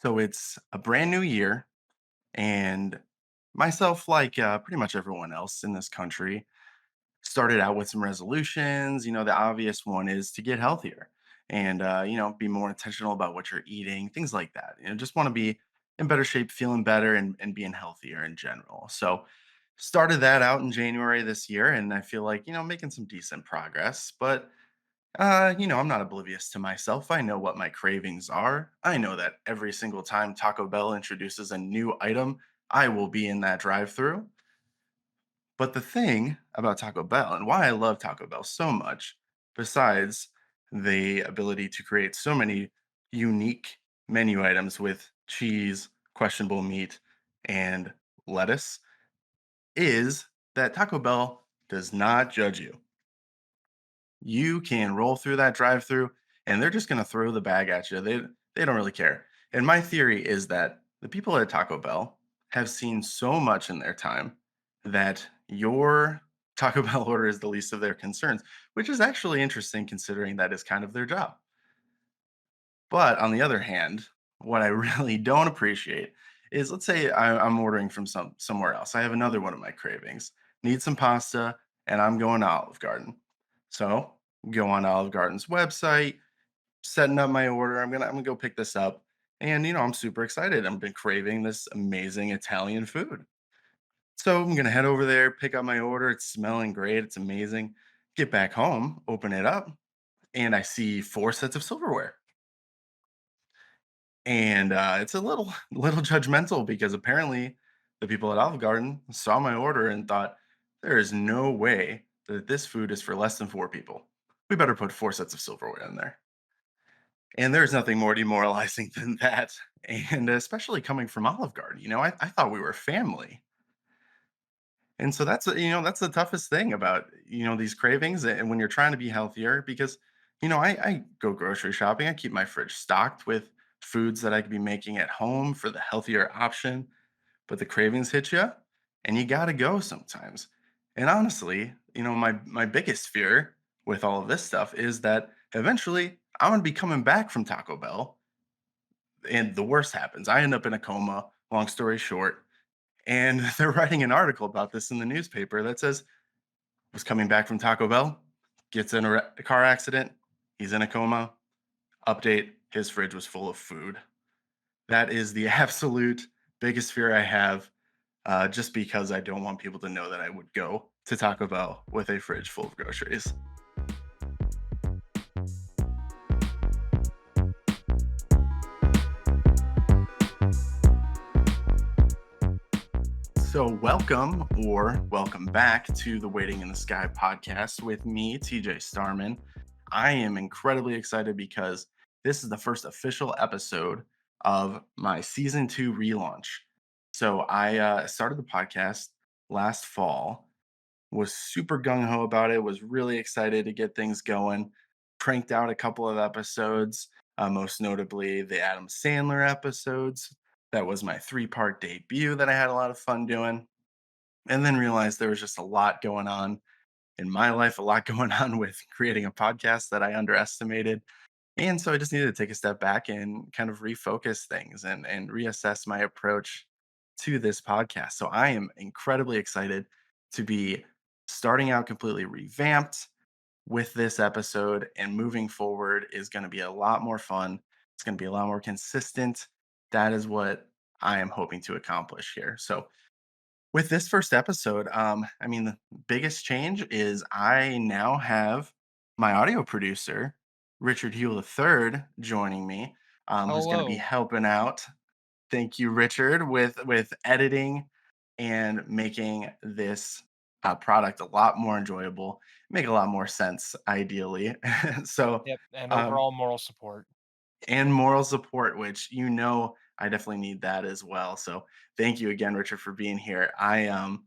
So it's a brand new year, and myself, like pretty much everyone else in this country, started out with some resolutions. The obvious one is to get healthier and, be more intentional about what you're eating, things like that. Just want to be in better shape, feeling better, and being healthier in general. So, started that out in January this year, and I feel like, making some decent progress. But I'm not oblivious to myself. I know what my cravings are. I know that every single time Taco Bell introduces a new item, I will be in that drive-through. But the thing about Taco Bell and why I love Taco Bell so much, besides the ability to create so many unique menu items with cheese, questionable meat, and lettuce, is that Taco Bell does not judge you. You can roll through that drive-through and they're just going to throw the bag at you. They don't really care. And my theory is that the people at Taco Bell have seen so much in their time that your Taco Bell order is the least of their concerns, which is actually interesting considering that is kind of their job. But on the other hand, what I really don't appreciate is, let's say I'm ordering from somewhere else. I have another one of my cravings, need some pasta, and I'm going to Olive Garden. So go on Olive Garden's website, setting up my order. I'm gonna go pick this up, and I'm super excited. I've been craving this amazing Italian food, so I'm gonna head over there, pick up my order. It's smelling great. It's amazing. Get back home, open it up, and I see four sets of silverware. And, it's a little little judgmental because apparently the people at Olive Garden saw my order and thought, "There is no way that this food is for less than 4 people. We better put 4 sets of silverware in there." And there's nothing more demoralizing than that, and especially coming from Olive Garden. I thought we were family. And so that's the toughest thing about, these cravings and when you're trying to be healthier because, I go grocery shopping. I keep my fridge stocked with foods that I could be making at home for the healthier option, but the cravings hit you and you got to go sometimes. And honestly, my biggest fear with all of this stuff is that eventually I'm going to be coming back from Taco Bell and the worst happens. I end up in a coma, long story short, and they're writing an article about this in the newspaper that says, was coming back from Taco Bell, gets in a car accident, he's in a coma. Update, his fridge was full of food. That is the absolute biggest fear I have, just because I don't want people to know that I would go to Taco Bell with a fridge full of groceries. So, welcome back to the Waiting in the Sky podcast with me, TJ Starman. I am incredibly excited because this is the first official episode of my season two relaunch. So, I started the podcast last fall, was super gung ho about it, was really excited to get things going, cranked out a couple of episodes, most notably the Adam Sandler episodes. That was my three-part debut that I had a lot of fun doing, and then realized there was just a lot going on in my life, a lot going on with creating a podcast that I underestimated. And so I just needed to take a step back and kind of refocus things and reassess my approach to this podcast. So I am incredibly excited to be starting out completely revamped with this episode, and moving forward is going to be a lot more fun. It's going to be a lot more consistent. That is what I am hoping to accomplish here. So with this first episode, the biggest change is I now have my audio producer, Richard Hugh III, joining me, who's going to be Hello. helping out. Thank you, Richard, with editing and making this product a lot more enjoyable, make a lot more sense, ideally. so, Yep, and um, overall moral support. and moral support, which I definitely need that as well. So, thank you again, Richard, for being here. I'm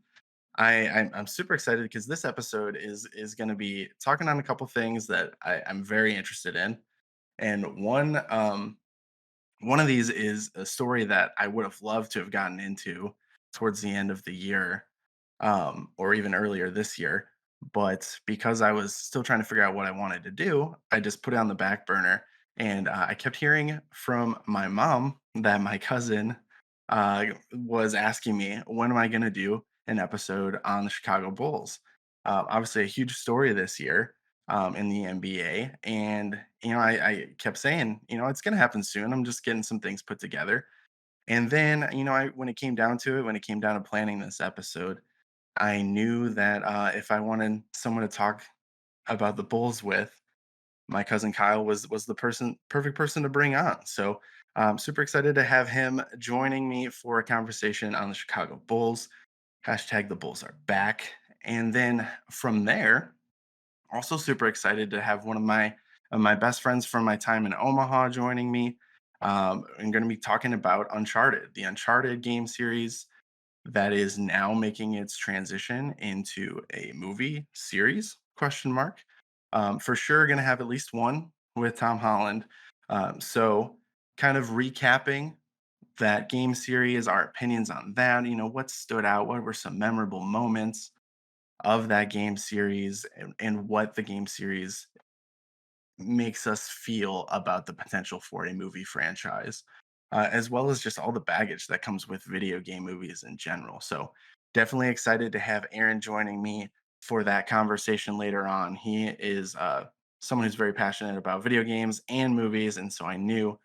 super excited because this episode is going to be talking on a couple things that I'm very interested in, and one of these is a story that I would have loved to have gotten into towards the end of the year, or even earlier this year, but because I was still trying to figure out what I wanted to do, I just put it on the back burner. And I kept hearing from my mom that my cousin was asking me, when am I going to do an episode on the Chicago Bulls? Obviously, a huge story this year in the NBA. And, I kept saying, it's going to happen soon. I'm just getting some things put together. And then, when it came down to it, when it came down to planning this episode, I knew that if I wanted someone to talk about the Bulls with, my cousin Kyle was the perfect person to bring on. So I'm super excited to have him joining me for a conversation on the Chicago Bulls. Hashtag the Bulls are back. And then from there, also super excited to have one of my best friends from my time in Omaha joining me. I'm going to be talking about Uncharted, the Uncharted game series that is now making its transition into a movie series, question mark. For sure going to have at least one with Tom Holland. So kind of recapping that game series, our opinions on that, what stood out, what were some memorable moments of that game series, and what the game series makes us feel about the potential for a movie franchise, as well as just all the baggage that comes with video game movies in general. So, definitely excited to have Aaron joining me for that conversation later on. He is someone who's very passionate about video games and movies. And so I knew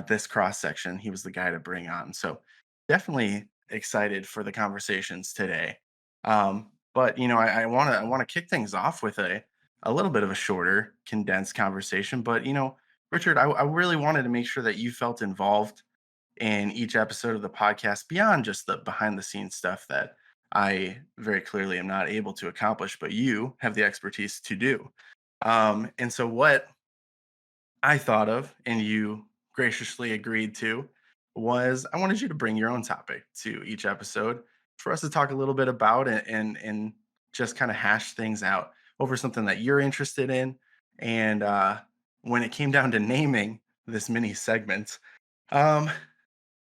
this cross section, he was the guy to bring on. So definitely excited for the conversations today. But I want to kick things off with a little bit of a shorter, condensed conversation. But Richard, I really wanted to make sure that you felt involved in each episode of the podcast beyond just the behind the scenes stuff that I very clearly am not able to accomplish, but you have the expertise to do. And so what I thought of and you graciously agreed to was I wanted you to bring your own topic to each episode for us to talk a little bit about it and just kind of hash things out over something that you're interested in. And when it came down to naming this mini segment, um,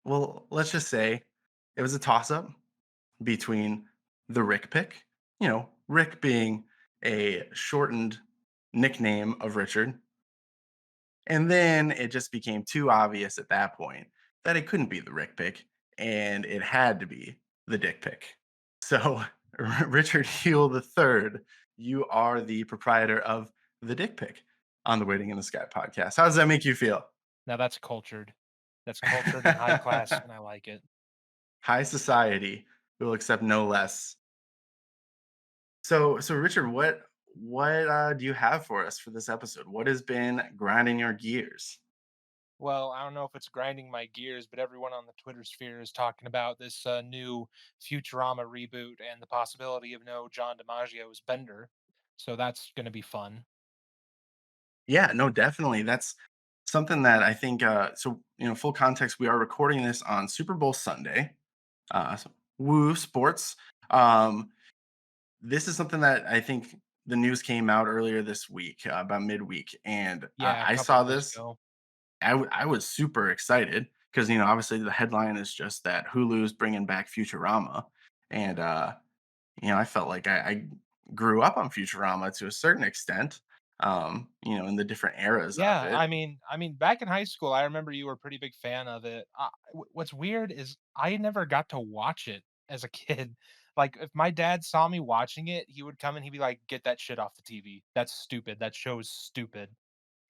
well, let's just say it was a toss up between the Rick pick, Rick being a shortened nickname of Richard, and then it just became too obvious at that point that it couldn't be the Rick pick and it had to be the Dick pick. So, Richard Heal the third, you are the proprietor of the Dick pick on the Waiting in the Sky podcast. How does that make you feel? Now that's cultured. That's cultured and high class, and I like it. High society will accept no less. So Richard, what do you have for us for this episode? What has been grinding your gears? Well, I don't know if it's grinding my gears, but everyone on the Twitter sphere is talking about this new Futurama reboot and the possibility of no John DiMaggio as Bender. So that's going to be fun. Yeah, no, definitely. That's something that I think, full context, we are recording this on Super Bowl Sunday. Woo sports. Um, this is something that I think the news came out earlier this week, about midweek, and Yeah, a I couple saw days this. ago. I was super excited because obviously the headline is just that Hulu's bringing back Futurama, and I felt like I grew up on Futurama to a certain extent, in the different eras of Yeah, it. I mean, back in high school, I remember you were a pretty big fan of it. What's weird is I never got to watch it as a kid. Like, if my dad saw me watching it, he would come and he'd be like, "Get that shit off the TV. That's stupid. That show's stupid."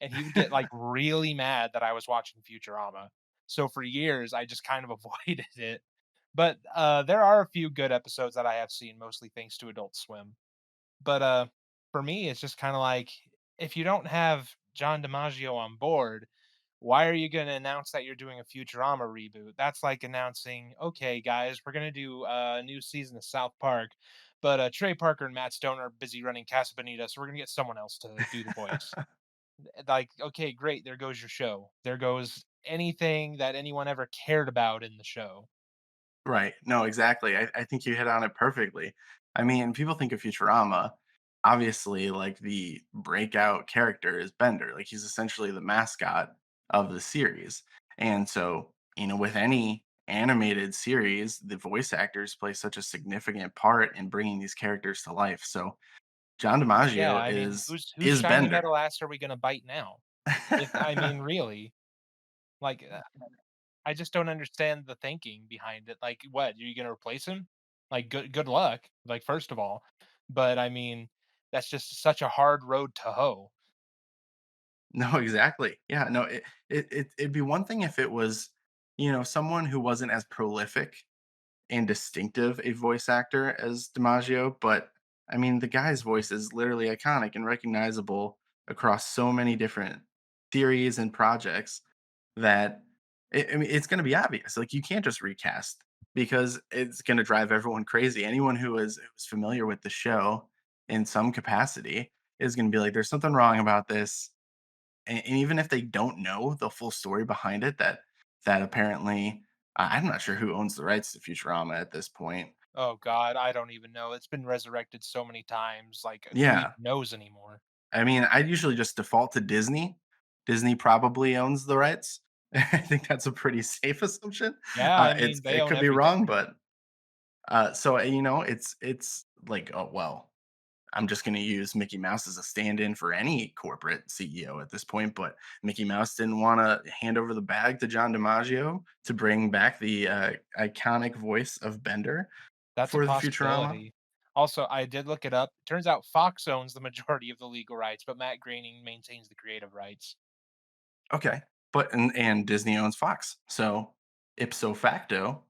And he would get like really mad that I was watching Futurama. So for years, I just kind of avoided it. But there are a few good episodes that I have seen, mostly thanks to Adult Swim. But for me, it's just kind of like if you don't have John DiMaggio on board, why are you going to announce that you're doing a Futurama reboot? That's like announcing, okay, guys, we're going to do a new season of South Park, but Trey Parker and Matt Stone are busy running Casa Bonita, so we're going to get someone else to do the voice. Like, okay, great, there goes your show. There goes anything that anyone ever cared about in the show. Right. No, exactly. I think you hit on it perfectly. I mean, people think of Futurama, obviously, like the breakout character is Bender. Like he's essentially the mascot of the series. And so, with any animated series, the voice actors play such a significant part in bringing these characters to life. So, John Yeah, DiMaggio I mean, is whose is shiny Bender. metal ass are we going to bite now? If I mean, really, like, I just don't understand the thinking behind it. Like, what? You gonna replace him? Like, good luck. Like, first of all, but I mean, that's just such a hard road to hoe. No, exactly. Yeah, no, it'd be one thing if it was, someone who wasn't as prolific and distinctive a voice actor as DiMaggio, but I mean, the guy's voice is literally iconic and recognizable across so many different theories and projects that I mean, it's going to be obvious. Like, you can't just recast because it's going to drive everyone crazy. Anyone who's familiar with the show in some capacity is going to be like, "There's something wrong about this," and even if they don't know the full story behind it, that apparently I'm not sure who owns the rights to Futurama at this point. Oh god, I don't even know. It's been resurrected so many times, like, who even Yeah, knows anymore? I mean, I usually just default to Disney. Disney probably owns the rights. I think that's a pretty safe assumption. Yeah, I It's mean, they it own could be everything. wrong, but it's like, oh well, I'm just going to use Mickey Mouse as a stand-in for any corporate CEO at this point. But Mickey Mouse didn't want to hand over the bag to John DiMaggio to bring back the iconic voice of Bender That's a for the Futurama. possibility. Also, I did look it up. Turns out Fox owns the majority of the legal rights, but Matt Groening maintains the creative rights. Okay, but and Disney owns Fox, so ipso facto.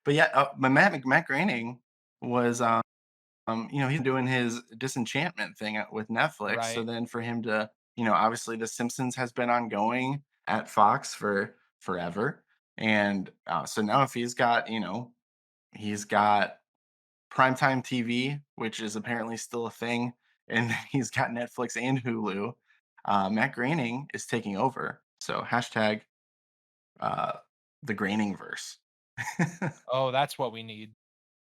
But yeah, Matt Groening was he's doing his disenchantment thing with Netflix. So Right. then for him to, obviously The Simpsons has been ongoing at Fox for forever. And so now if he's got primetime TV, which is apparently still a thing, and he's got Netflix and Hulu, Matt Groening is taking over. So hashtag uh, the Groening verse. Oh, that's what we need.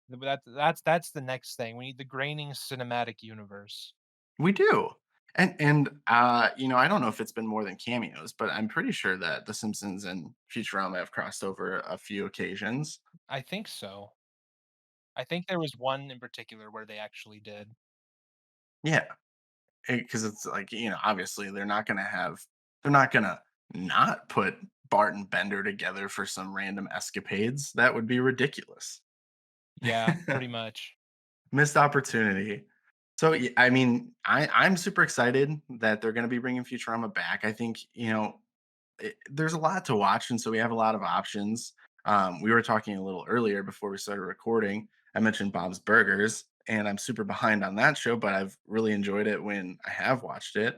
That's the next thing. We need the Groening cinematic universe. We do. And I don't know if it's been more than cameos, but I'm pretty sure that The Simpsons and Futurama have crossed over a few occasions. I think so. I think there was one in particular where they actually did. Yeah, because it's like, obviously they're not gonna not put Bart and Bender together for some random escapades. That would be ridiculous. Yeah, pretty much. Missed opportunity. So, I mean, I'm super excited that they're gonna be bringing Futurama back. I think, there's a lot to watch, and so we have a lot of options. We were talking a little earlier before we started recording. I mentioned Bob's Burgers, and I'm super behind on that show, but I've really enjoyed it when I have watched it.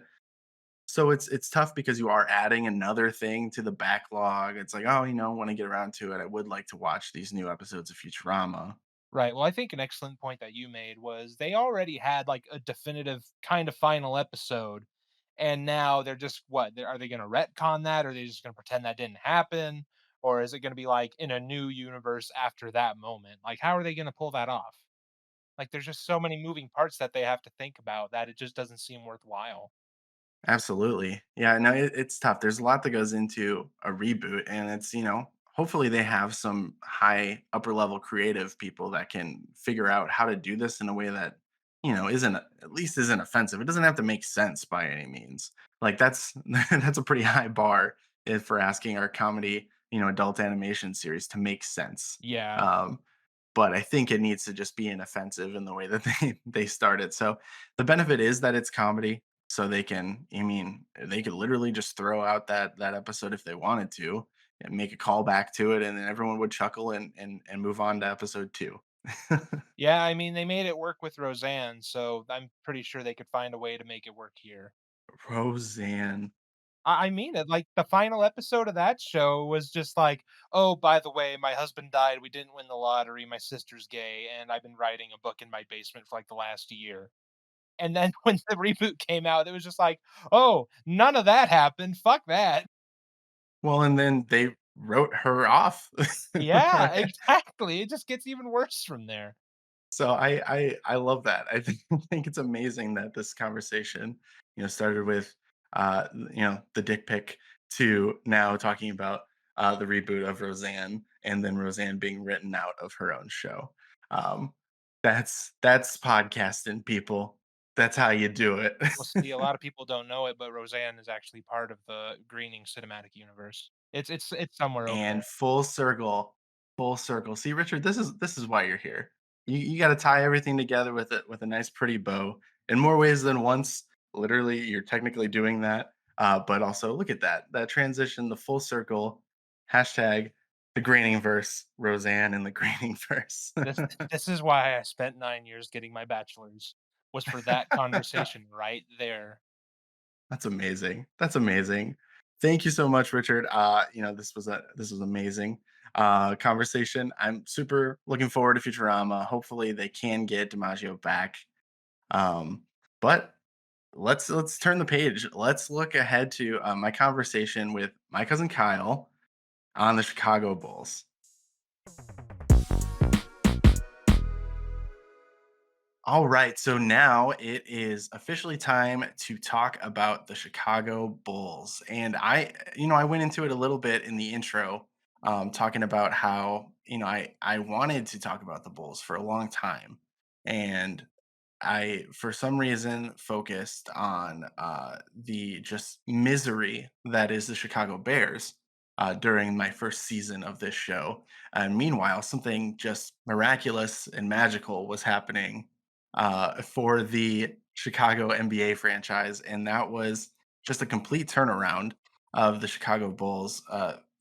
So it's tough because you are adding another thing to the backlog. It's like, oh, when I get around to it, I would like to watch these new episodes of Futurama. Right. Well, I think an excellent point that you made was they already had like a definitive kind of final episode, and now they're just what? Are they going to retcon that? Or are they just going to pretend that didn't happen? Or is it going to be like in a new universe after that moment? Like, how are they going to pull that off? Like, there's just so many moving parts that they have to think about that it just doesn't seem worthwhile. Absolutely. Yeah, no, it's tough. There's a lot that goes into a reboot, and it's, hopefully they have some high upper level creative people that can figure out how to do this in a way that, isn't at least isn't offensive. It doesn't have to make sense by any means. Like that's that's a pretty high bar if for asking our comedy, adult animation series to make sense. Yeah. Um, but I think it needs to just be inoffensive in the way that they start it. So the benefit is that it's comedy, so they can. I mean, they could literally just throw out that episode if they wanted to, and make a callback to it, and then everyone would chuckle and move on to episode two. Yeah. I mean, they made it work with Roseanne, so I'm pretty sure they could find a way to make it work here. Roseanne. I mean it, like, the final episode of that show was just like, "Oh, by the way, my husband died, we didn't win the lottery, my sister's gay, and I've been writing a book in my basement for, like, the last year." And then when the reboot came out, it was just like, "Oh, none of that happened, fuck that." Well, and then they wrote her off, Yeah, right? exactly, it just gets even worse from there. So I love that. I think I think it's amazing that this conversation, started with the dick pic to now talking about the reboot of Roseanne and then Roseanne being written out of her own show. Um, that's podcasting, people. That's how you do it. Well, see, a lot of people don't know it, but Roseanne is actually part of the Greening cinematic universe. It's somewhere over And there. full circle, full circle. See, Richard, this is why you're here. You got to tie everything together with a nice, pretty bow. In more ways than once, literally, you're technically doing that. But also, look at that transition, the full circle. Hashtag the graining verse, Roseanne and the graining verse. This is why I spent 9 years getting my bachelor's, was for that conversation right there. That's amazing. That's amazing. Thank you so much, Richard. This was amazing conversation. I'm super looking forward to Futurama. Hopefully, they can get DiMaggio back. Um, but let's turn the page. Let's look ahead to my conversation with my cousin Kyle on the Chicago Bulls. All right, so now it is officially time to talk about the Chicago Bulls. And I went into it a little bit in the intro, talking about how, I wanted to talk about the Bulls for a long time. And I, for some reason, focused on the just misery that is the Chicago Bears during my first season of this show. And meanwhile, something just miraculous and magical was happening for the Chicago NBA franchise, and that was just a complete turnaround of the Chicago Bulls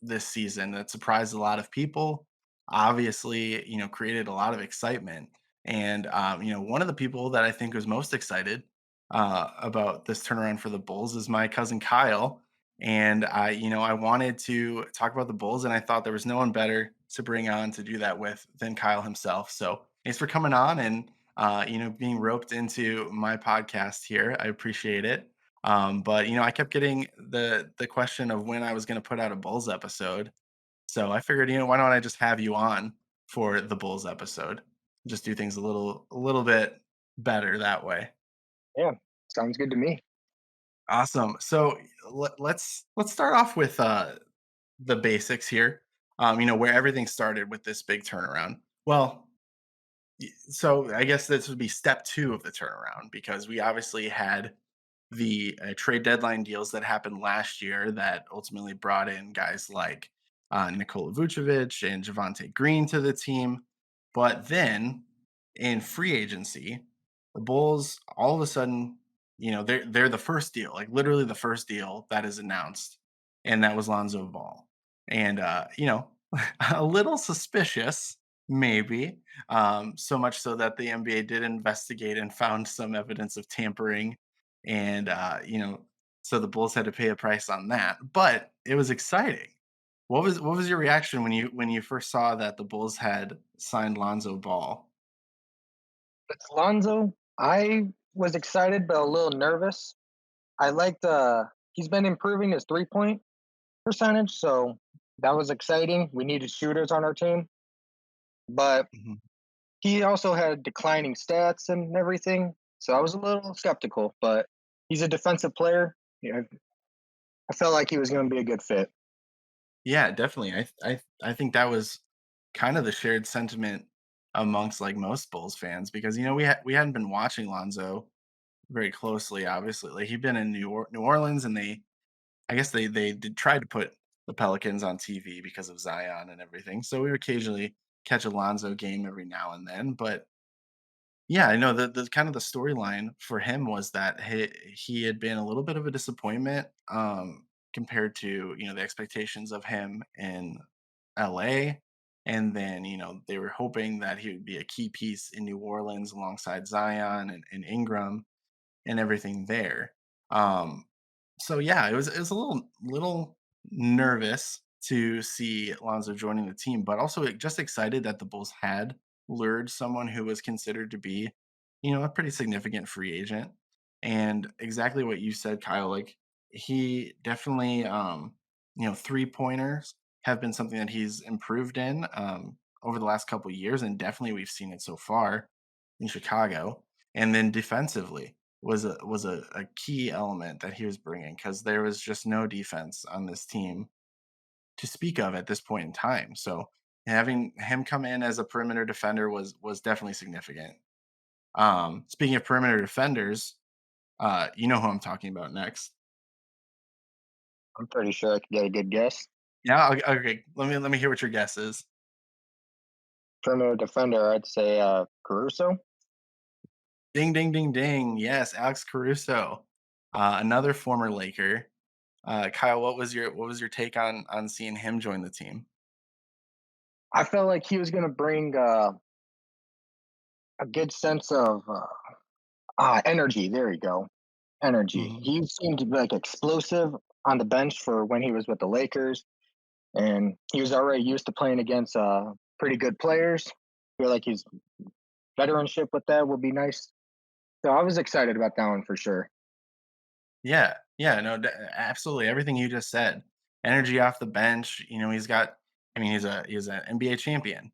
this season that surprised a lot of people. Obviously, created a lot of excitement, and one of the people that I think was most excited about this turnaround for the Bulls is my cousin Kyle. And I wanted to talk about the Bulls, and I thought there was no one better to bring on to do that with than Kyle himself. So thanks for coming on and being roped into my podcast here. I appreciate it. But I kept getting the question of when I was going to put out a Bulls episode. So I figured, why don't I just have you on for the Bulls episode? Just do things a little bit better that way. Yeah, sounds good to me. Awesome. So let's start off with the basics here. Where everything started with this big turnaround. Well, so I guess this would be step two of the turnaround because we obviously had the trade deadline deals that happened last year that ultimately brought in guys like Nikola Vucevic and Javante Green to the team. But then in free agency, the Bulls all of a sudden, they're the first deal, like literally the first deal that is announced, and that was Lonzo Ball. And a little suspicious, maybe, so much so that the NBA did investigate and found some evidence of tampering and so the Bulls had to pay a price on that. But it was exciting. What was your reaction when you first saw that the Bulls had signed Lonzo Ball? It's Lonzo. I was excited but a little nervous. I liked he's been improving his 3-point percentage, so that was exciting. We needed shooters on our team. But Mhm. he also had declining stats and everything. So I was a little skeptical, but he's a defensive player. I felt like he was going to be a good fit. Yeah, definitely. I think that was kind of the shared sentiment amongst like most Bulls fans because we hadn't been watching Lonzo very closely. Obviously, like he'd been in New Orleans, and I guess they did try to put the Pelicans on TV because of Zion and everything. So we would occasionally catch a Lonzo game every now and then. But yeah, I know the kind of the storyline for him was that he had been a little bit of a disappointment compared to the expectations of him in LA. And then, they were hoping that he would be a key piece in New Orleans alongside Zion and Ingram and everything there. Um, so yeah, it was a little nervous to see Alonzo joining the team, but also just excited that the Bulls had lured someone who was considered to be, a pretty significant free agent. And exactly what you said, Kyle, like he definitely 3 pointers have been something that he's improved in over the last couple of years, and definitely we've seen it so far in Chicago. And then defensively was a key element that he was bringing because there was just no defense on this team to speak of at this point in time. So having him come in as a perimeter defender was definitely significant. Speaking of perimeter defenders, you know who I'm talking about next. I'm pretty sure I could get a good guess. Yeah, okay. Let me hear what your guess is. Perimeter defender, I'd say Caruso. Ding, ding, ding, ding. Yes, Alex Caruso, another former Laker. Kyle, what was your take on seeing him join the team? I felt like he was going to bring a good sense of energy. There you go. Energy. Mhm. He seemed to be like explosive on the bench for when he was with the Lakers, and he was already used to playing against pretty good players. Feel like his veteranship with that would be nice. So I was excited about that one for sure. Yeah, yeah, no, absolutely. Everything you just said. Energy off the bench. He's got. I mean, he's an NBA champion.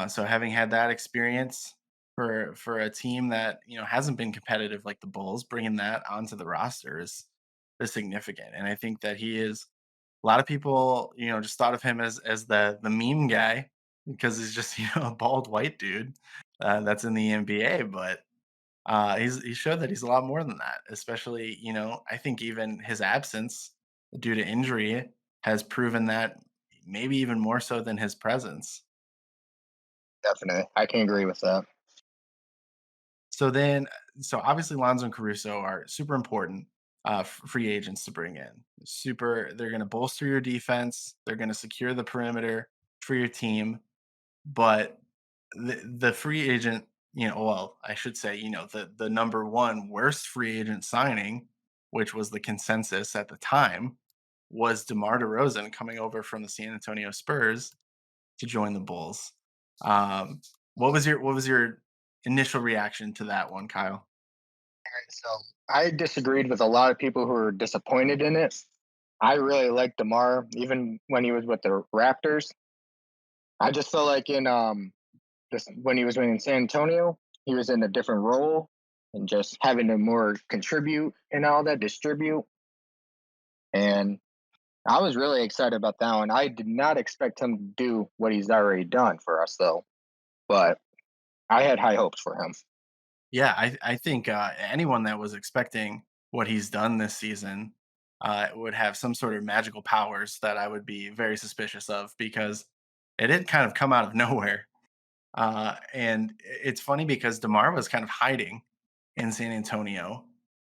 So having had that experience for a team that hasn't been competitive like the Bulls, bringing that onto the roster is significant. And I think that he is. A lot of people, just thought of him as the meme guy because he's just a bald white dude that's in the NBA, but he showed that he's a lot more than that, especially, I think even his absence due to injury has proven that maybe even more so than his presence. Definitely, I can agree with that. So then, so obviously Lonzo and Caruso are super important free agents to bring in. They're going to bolster your defense. They're going to secure the perimeter for your team. But the free agent, well, I should say, the number one worst free agent signing, which was the consensus at the time, was DeMar DeRozan coming over from the San Antonio Spurs to join the Bulls. Um, what was your initial reaction to that one, Kyle? So I disagreed with a lot of people who were disappointed in it. I really liked Demar, even when he was with the Raptors. I just felt like in this when he was in San Antonio, he was in a different role and just having to more contribute and all that, distribute. And I was really excited about that one. I did not expect him to do what he's already done for us, though. But I had high hopes for him. Yeah, I think anyone that was expecting what he's done this season would have some sort of magical powers that I would be very suspicious of because it did kind of come out of nowhere. And it's funny because DeMar was kind of hiding in San Antonio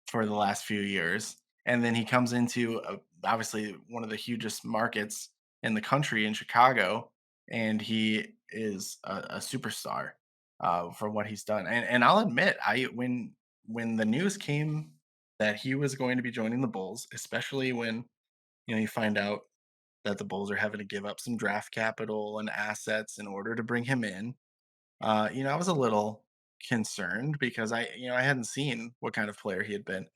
for the last few years. And then he comes into obviously one of the hugest markets in the country in Chicago, and he is a superstar for what he's done. And I'll admit, when the news came that he was going to be joining the Bulls, especially when you find out that the Bulls are having to give up some draft capital and assets in order to bring him in, I was a little concerned because I hadn't seen what kind of player he had been.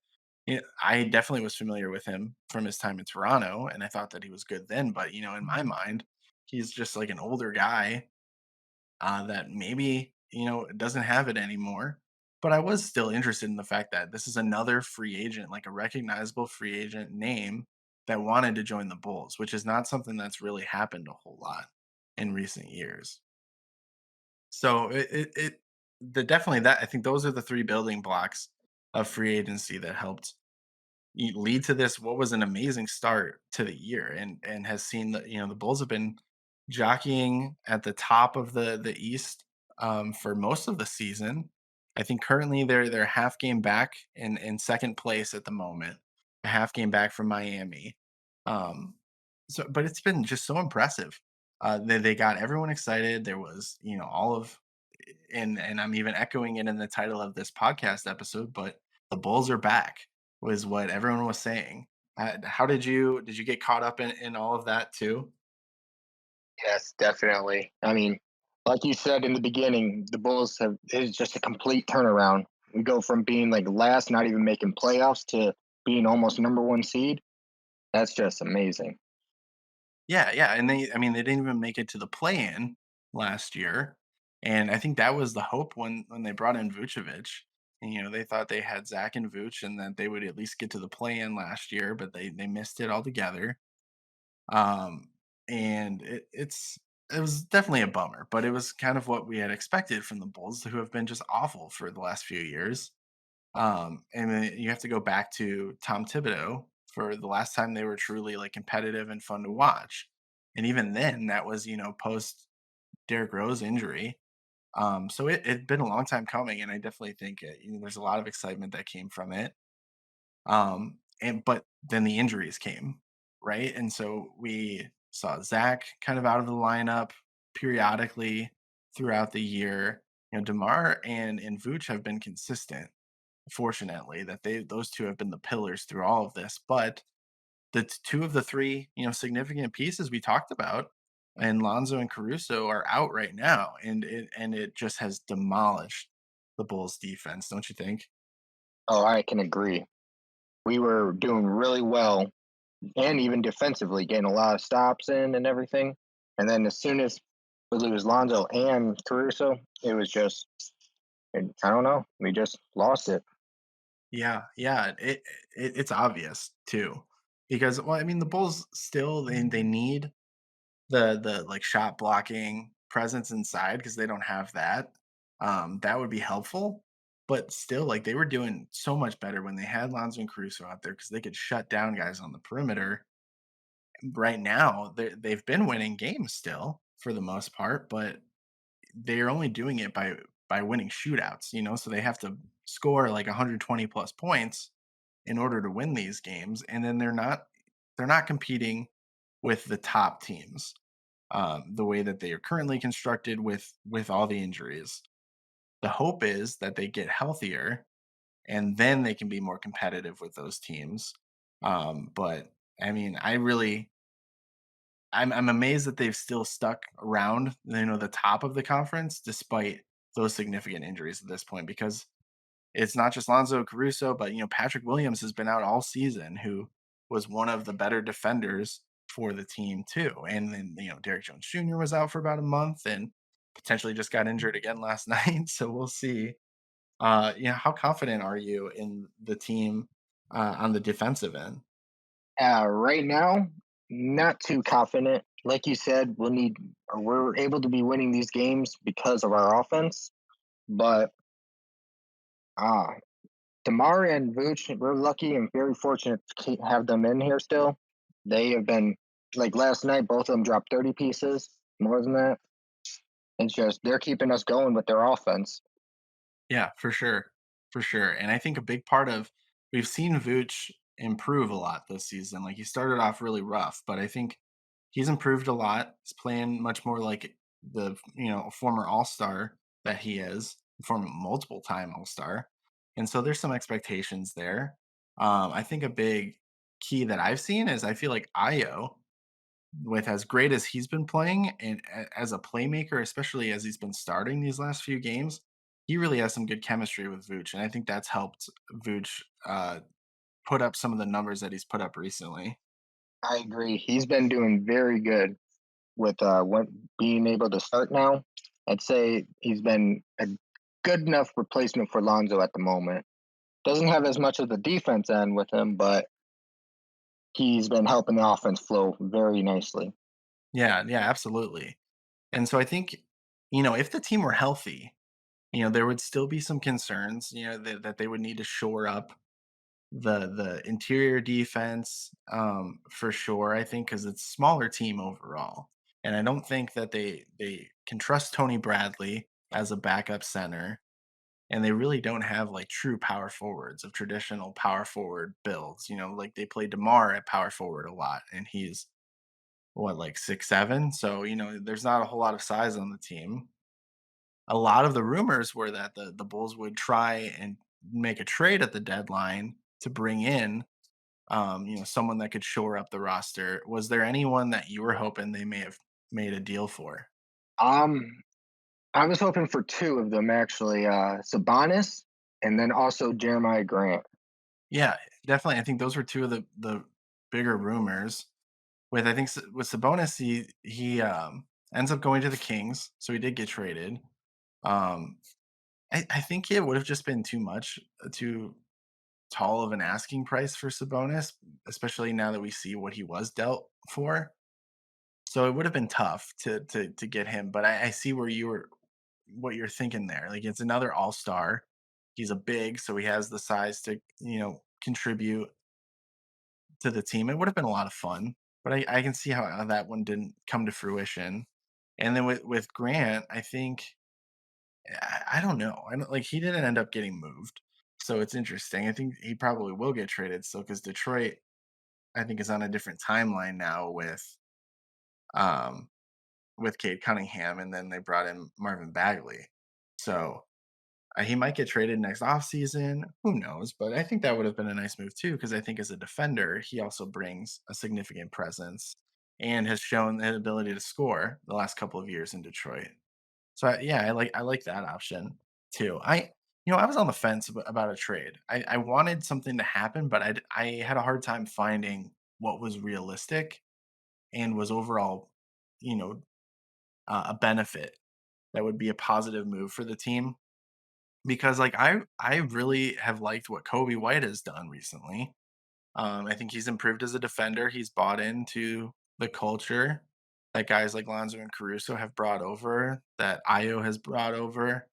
I definitely was familiar with him from his time in Toronto, and I thought that he was good then. But in my mind, he's just like an older guy that maybe doesn't have it anymore. But I was still interested in the fact that this is another free agent, like a recognizable free agent name that wanted to join the Bulls, which is not something that's really happened a whole lot in recent years. So definitely that I think those are the three building blocks of free agency that helped lead to this what was an amazing start to the year and has seen that the Bulls have been jockeying at the top of the East for most of the season. I think currently they're half game back in second place at the moment, a half game back from Miami. Um, but it's been just so impressive. They got everyone excited. There was all of and I'm even echoing it in the title of this podcast episode, but the Bulls are back was what everyone was saying. How did you get caught up in all of that too? Yes, definitely. I mean, like you said in the beginning, the Bulls have is just a complete turnaround. We go from being like last, not even making playoffs, to being almost number one seed. That's just amazing. Yeah, yeah, and I mean, they didn't even make it to the play-in last year, and I think that was the hope when they brought in Vucevic. And, they thought they had Zach and Vooch, and that they would at least get to the play-in last year, but they missed it altogether. Um, and it's it was definitely a bummer, but it was kind of what we had expected from the Bulls, who have been just awful for the last few years. And then you have to go back to Tom Thibodeau for the last time they were truly like competitive and fun to watch. And even then, that was, post Derrick Rose injury. So it'd been a long time coming, and I definitely think there's a lot of excitement that came from it. And but then the injuries came, right? And so we saw Zach kind of out of the lineup periodically throughout the year. DeMar and Vooch have been consistent, fortunately, that those two have been the pillars through all of this. But two of the three, significant pieces we talked about, and Lonzo and Caruso are out right now, and it just has demolished the Bulls defense, don't you think? Oh, I can agree. We were doing really well, and even defensively, getting a lot of stops in and everything. And then as soon as we lose Lonzo and Caruso, it was just, I don't know, we just lost it. Yeah, yeah, it's obvious too, because well, I mean, the Bulls still they need the like shot blocking presence inside because they don't have that. That would be helpful, but still, like they were doing so much better when they had Lonzo and Caruso out there because they could shut down guys on the perimeter. Right now, they've been winning games still for the most part, but they're only doing it by winning shootouts. So they have to score like 120 plus points in order to win these games, and then they're not competing with the top teams the way that they are currently constructed with all the injuries. The hope is that they get healthier and then they can be more competitive with those teams. But I mean, I'm amazed that they've still stuck around, the top of the conference despite those significant injuries at this point because it's not just Lonzo Caruso, but Patrick Williams has been out all season, who was one of the better defenders for the team too. And then Derrick Jones Jr. was out for about a month and potentially just got injured again last night. So we'll see. How confident are you in the team on the defensive end? Right now, not too confident. Like you said, we're able to be winning these games because of our offense. But uh Damari and Vooch, we're lucky and very fortunate to have them in here still. They have been like last night, both of them dropped 30 pieces, more than that. It's just they're keeping us going with their offense. Yeah, for sure. For sure. And I think a big part of we've seen Vooch improve a lot this season. Like he started off really rough, but I think he's improved a lot. He's playing much more like the, former all-star that he is, former multiple time all-star. And so there's some expectations there. I think a big key that I've seen is I feel like Io, with as great as he's been playing and as a playmaker, especially as he's been starting these last few games, he really has some good chemistry with Vooch, and I think that's helped Vooch put up some of the numbers that he's put up recently. I agree. He's been doing very good with being able to start now. I'd say he's been a good enough replacement for Lonzo at the moment. Doesn't have as much of the defense end with him, but he's been helping the offense flow very nicely. Yeah, yeah, absolutely. And so I think, if the team were healthy, there would still be some concerns, that they would need to shore up the interior defense, for sure, I think, because it's a smaller team overall. And I don't think that they can trust Tony Bradley as a backup center. And they really don't have like true power forwards of traditional power forward builds. Like they play DeMar at power forward a lot, and he's what, like 6'7". So, there's not a whole lot of size on the team. A lot of the rumors were that the Bulls would try and make a trade at the deadline to bring in someone that could shore up the roster. Was there anyone that you were hoping they may have made a deal for? Um, I was hoping for two of them actually, Sabonis and then also Jeremiah Grant. Yeah, definitely. I think those were two of the bigger rumors. With I think with Sabonis, he ends up going to the Kings, so he did get traded. Um, I think it would have just been too much, too tall of an asking price for Sabonis, especially now that we see what he was dealt for. So it would have been tough to get him, but I see where you were what you're thinking there. Like it's another all-star. He's a big, so he has the size to, contribute to the team. It would have been a lot of fun, but I can see how that one didn't come to fruition. And then with Grant, I think I don't know. I don't like he didn't end up getting moved. So it's interesting. I think he probably will get traded still because Detroit, I think, is on a different timeline now um with Cade Cunningham, and then they brought in Marvin Bagley. So he might get traded next offseason. Who knows? But I think that would have been a nice move too, because I think as a defender, he also brings a significant presence and has shown the ability to score the last couple of years in Detroit. So yeah, I like that option too. I was on the fence about a trade. I wanted something to happen, but I had a hard time finding what was realistic and was overall, you know, a benefit that would be a positive move for the team because like I really have liked what Kobe White has done recently. I think he's improved as a defender. He's bought into the culture that guys like Lonzo and Caruso have brought over, that Io has brought over.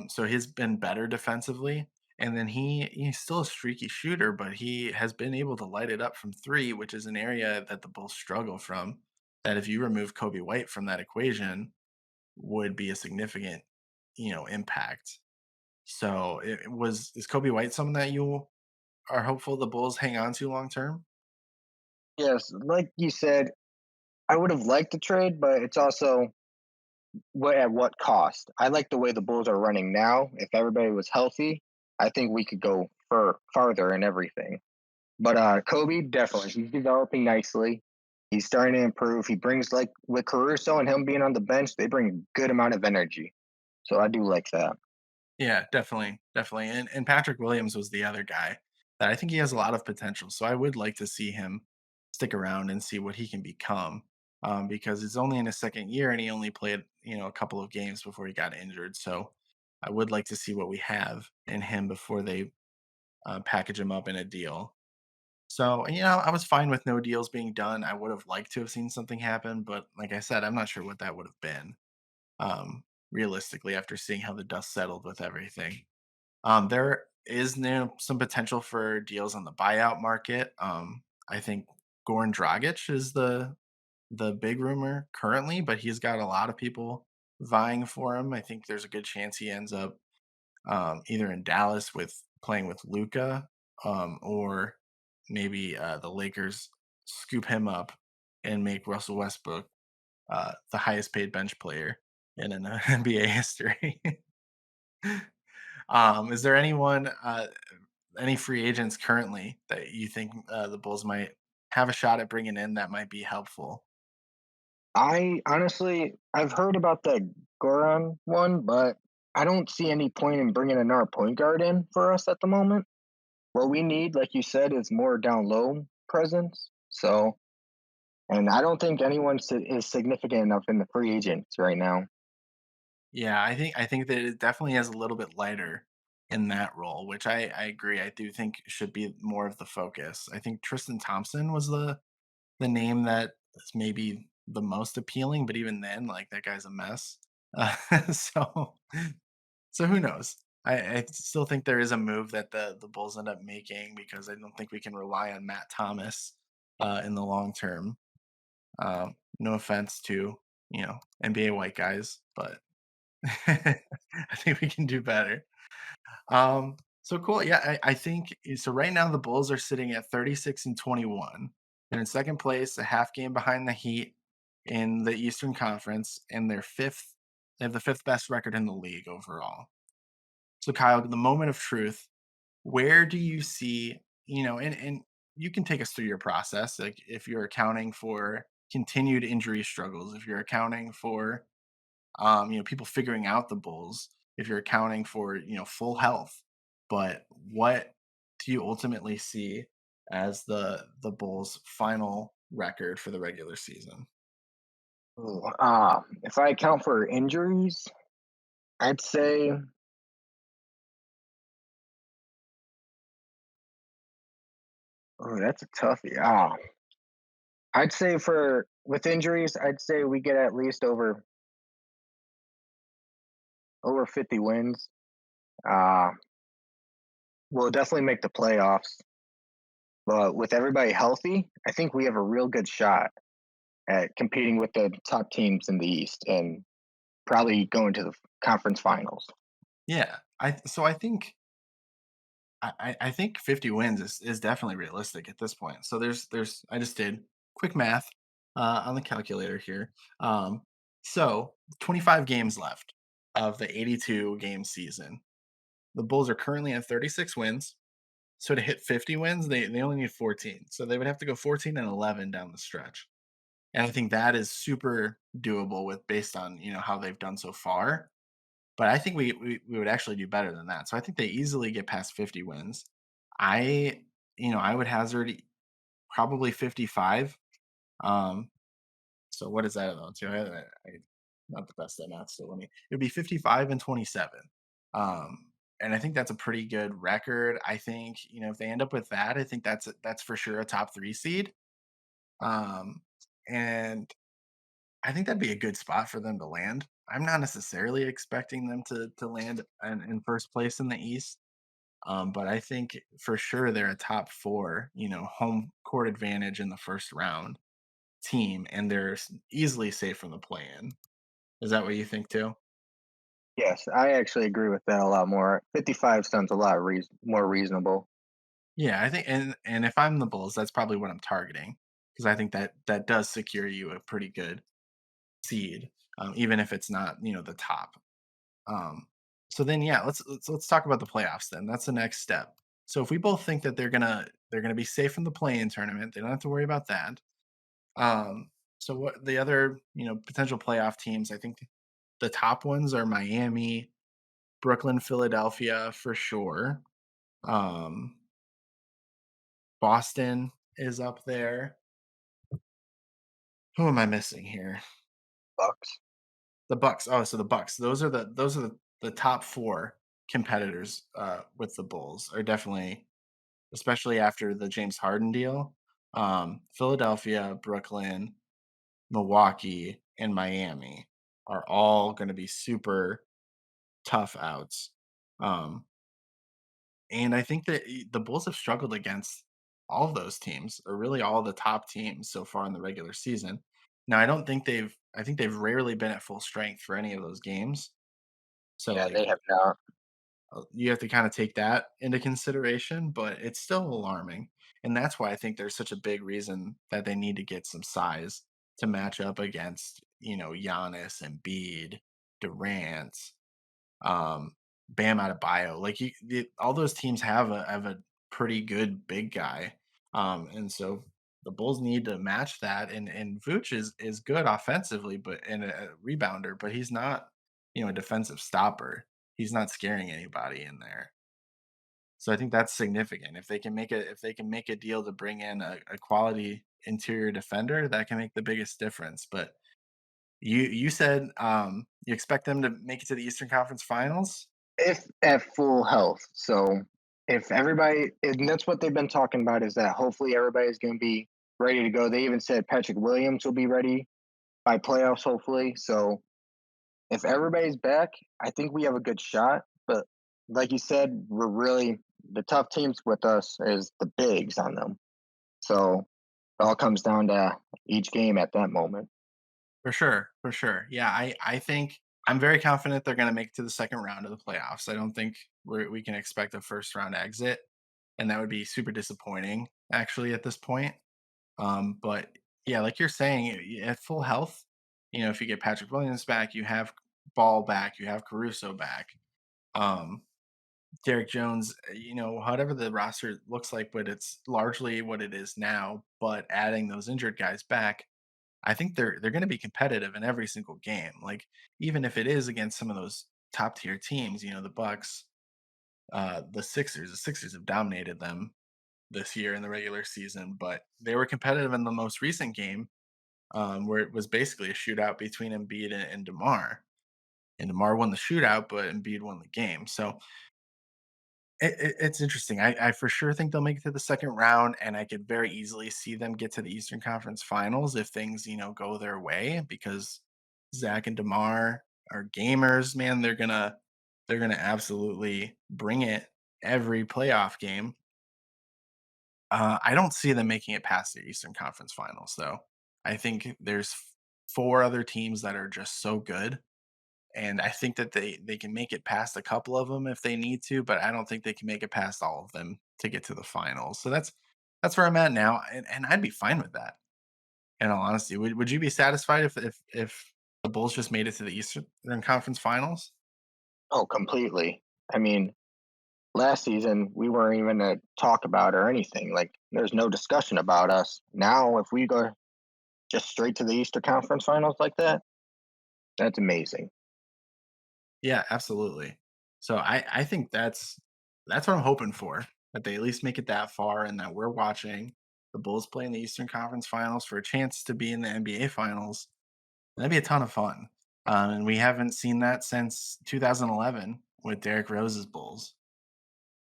So he's been better defensively. And then he's still a streaky shooter, but he has been able to light it up from three, which is an area that the Bulls struggle from. That if you remove Kobe White from that equation, would be a significant, impact. So is Kobe White someone that you are hopeful the Bulls hang on to long term? Yes, like you said, I would have liked to trade, but it's also what at what cost? I like the way the Bulls are running now. If everybody was healthy, I think we could go farther in everything. But Kobe definitely, he's developing nicely. He's starting to improve. He brings like with Caruso and him being on the bench, they bring a good amount of energy. So I do like that. Yeah, definitely, definitely. And Patrick Williams was the other guy that I think he has a lot of potential. So I would like to see him stick around and see what he can become. Because he's only in his second year and he only played, a couple of games before he got injured. So I would like to see what we have in him before they package him up in a deal. So, I was fine with no deals being done. I would have liked to have seen something happen, but like I said, I'm not sure what that would have been, realistically, after seeing how the dust settled with everything. There is some potential for deals on the buyout market. I think Goran Dragic is the big rumor currently, but he's got a lot of people vying for him. I think there's a good chance he ends up either in Dallas with playing with Luca, or maybe the Lakers scoop him up and make Russell Westbrook the highest paid bench player in an NBA history. Is there any free agents currently that you think the Bulls might have a shot at bringing in that might be helpful? I honestly, I've heard about the Goran one, but I don't see any point in bringing another point guard in for us at the moment. What we need, like you said, is more down low presence. So, and I don't think anyone is significant enough in the free agents right now. Yeah, I think that it definitely has a little bit lighter in that role, which I agree. I do think should be more of the focus. I think Tristan Thompson was the name that is maybe the most appealing, but even then, like that guy's a mess. Uh, so so who knows? I still think there is a move that the Bulls end up making because I don't think we can rely on Matt Thomas in the long term. No offense to NBA white guys, but I think we can do better. So cool. Yeah, I think so. Right now, the Bulls are sitting at 36-21. They're in second place, a half game behind the Heat in the Eastern Conference, and they're fifth. They have the fifth best record in the league overall. So, Kyle, the moment of truth, where do you see, and you can take us through your process, like if you're accounting for continued injury struggles, if you're accounting for people figuring out the Bulls, if you're accounting for, full health. But what do you ultimately see as the Bulls' final record for the regular season? Ooh, if I account for injuries, I'd say, oh, that's a toughie. I'd say for with injuries, I'd say we get at least over 50 wins. Uh, we'll definitely make the playoffs. But with everybody healthy, I think we have a real good shot at competing with the top teams in the East and probably going to the conference finals. Yeah, I think I think 50 wins is definitely realistic at this point. So there's I just did quick math on the calculator here. Um, so 25 games left of the 82 game season. The Bulls are currently at 36 wins. So to hit 50 wins, they only need 14. So they would have to go 14 and 11 down the stretch. And I think that is super doable with based on how they've done so far. But I think we would actually do better than that. So I think they easily get past 50 wins. I I would hazard probably 55. Um, so what is that amount to? Not the best at math, so let me. It'd be 55 and 27. And I think that's a pretty good record. I think if they end up with that, I think that's for sure a top three seed. Um, and I think that'd be a good spot for them to land. I'm not necessarily expecting them to land in first place in the East. But I think for sure they're a top four, home court advantage in the first round team, and they're easily safe from the play in. Is that what you think too? Yes, I actually agree with that a lot more. 55 sounds a lot more reasonable. Yeah, I think, and if I'm the Bulls, that's probably what I'm targeting because I think that does secure you a pretty good seed, even if it's not the top. Um, so then, yeah, let's talk about the playoffs. Then that's the next step. So if we both think that they're gonna be safe from the play-in tournament, they don't have to worry about that. So what the other potential playoff teams? I think the top ones are Miami, Brooklyn, Philadelphia for sure. Um, Boston is up there. Who am I missing here? Bucks. The Bucks. Oh, so the Bucks. Those are the top four competitors with the Bulls are definitely, especially after the James Harden deal. Philadelphia, Brooklyn, Milwaukee, and Miami are all going to be super tough outs. Um, and I think that the Bulls have struggled against all of those teams, or really all the top teams so far in the regular season. Now, I think they've rarely been at full strength for any of those games. So, Yeah, like, they have not. you have to kind of take that into consideration, but it's still alarming. And that's why I think there's such a big reason that they need to get some size to match up against, Giannis and Bede, Durant, um, Bam Adebayo. Like all those teams have a pretty good big guy, and so the Bulls need to match that. And Vooch is good offensively, but and a rebounder, but he's not a defensive stopper. He's not scaring anybody in there. So I think that's significant. If they can make a deal to bring in a quality interior defender, that can make the biggest difference. But you said you expect them to make it to the Eastern Conference Finals. If at full health. So if everybody, and that's what they've been talking about, is that hopefully everybody's going to be ready to go. They even said Patrick Williams will be ready by playoffs, hopefully. So if everybody's back, I think we have a good shot. But like you said, we're really the tough teams with us is the bigs on them. So it all comes down to each game at that moment. For sure, for sure. Yeah, I think I'm very confident they're going to make it to the second round of the playoffs. I don't think we can expect a first round exit, and that would be super disappointing actually at this point. But yeah, like you're saying, at full health, if you get Patrick Williams back, you have Ball back, you have Caruso back. Um, Derek Jones, whatever the roster looks like, but it's largely what it is now. But adding those injured guys back, I think they're going to be competitive in every single game. Like even if it is against some of those top tier teams, the Bucks, the Sixers have dominated them this year in the regular season, but they were competitive in the most recent game, where it was basically a shootout between Embiid and Demar. And Demar won the shootout, but Embiid won the game. So It's interesting. I for sure think they'll make it to the second round, and I could very easily see them get to the Eastern Conference Finals if things, go their way because Zach and Demar are gamers, man. They're gonna absolutely bring it every playoff game. I don't see them making it past the Eastern Conference Finals, though. I think there's four other teams that are just so good, and I think that they can make it past a couple of them if they need to, but I don't think they can make it past all of them to get to the finals. So that's where I'm at now, and I'd be fine with that. In all honesty, would you be satisfied if the Bulls just made it to the Eastern Conference Finals? Oh, completely. I mean, last season we weren't even to talk about or anything. Like, there's no discussion about us. Now, if we go just straight to the Eastern Conference Finals like that, that's amazing. Yeah, absolutely. So I think that's what I'm hoping for, that they at least make it that far and that we're watching the Bulls play in the Eastern Conference Finals for a chance to be in the NBA Finals. That'd be a ton of fun. And we haven't seen that since 2011 with Derrick Rose's Bulls,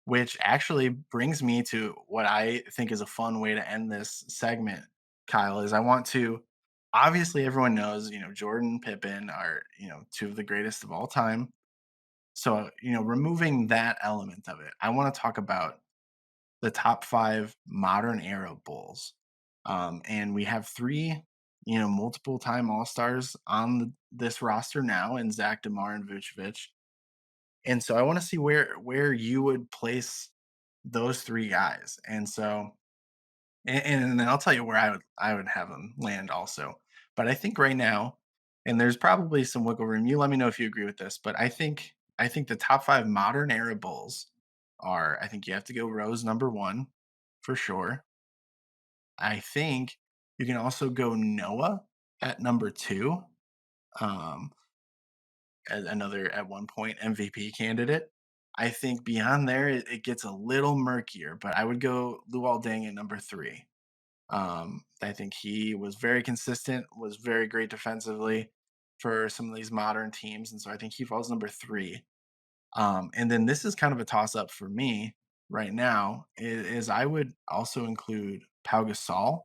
which actually brings me to what I think is a fun way to end this segment, Kyle, is I want to obviously everyone knows, Jordan, Pippen are, two of the greatest of all time. So, removing that element of it, I want to talk about the top five modern era Bulls. And we have three, multiple time All Stars on this roster now, and Zach Demar and Vucevic. And so I want to see where you would place those three guys. And so, and then I'll tell you where I would have them land also. But I think right now, and there's probably some wiggle room. You let me know if you agree with this, but I think the top five modern era Bulls are. I think you have to go Rose number one for sure. I think you can also go Noah at number two, um, as another at one point MVP candidate. I think beyond there it gets a little murkier, but I would go Luol Deng at number three. I think he was very consistent, was very great defensively for some of these modern teams, and so I think he falls number three. And then this is kind of a toss up for me right now. Is I would also include Pau Gasol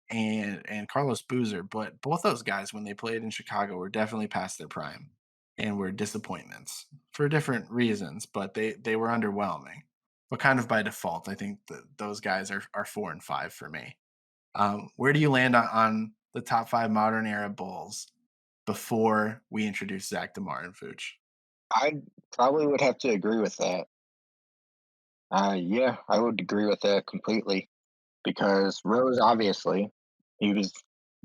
and Carlos Boozer, but both those guys when they played in Chicago were definitely past their prime and were disappointments for different reasons, but they were underwhelming. But kind of by default, I think that those guys are four and five for me. Where do you land on the top five modern era Bulls before we introduce Zach Demar and Vooch? I probably would have to agree with that. Yeah, I would agree with that completely because Rose, obviously, he was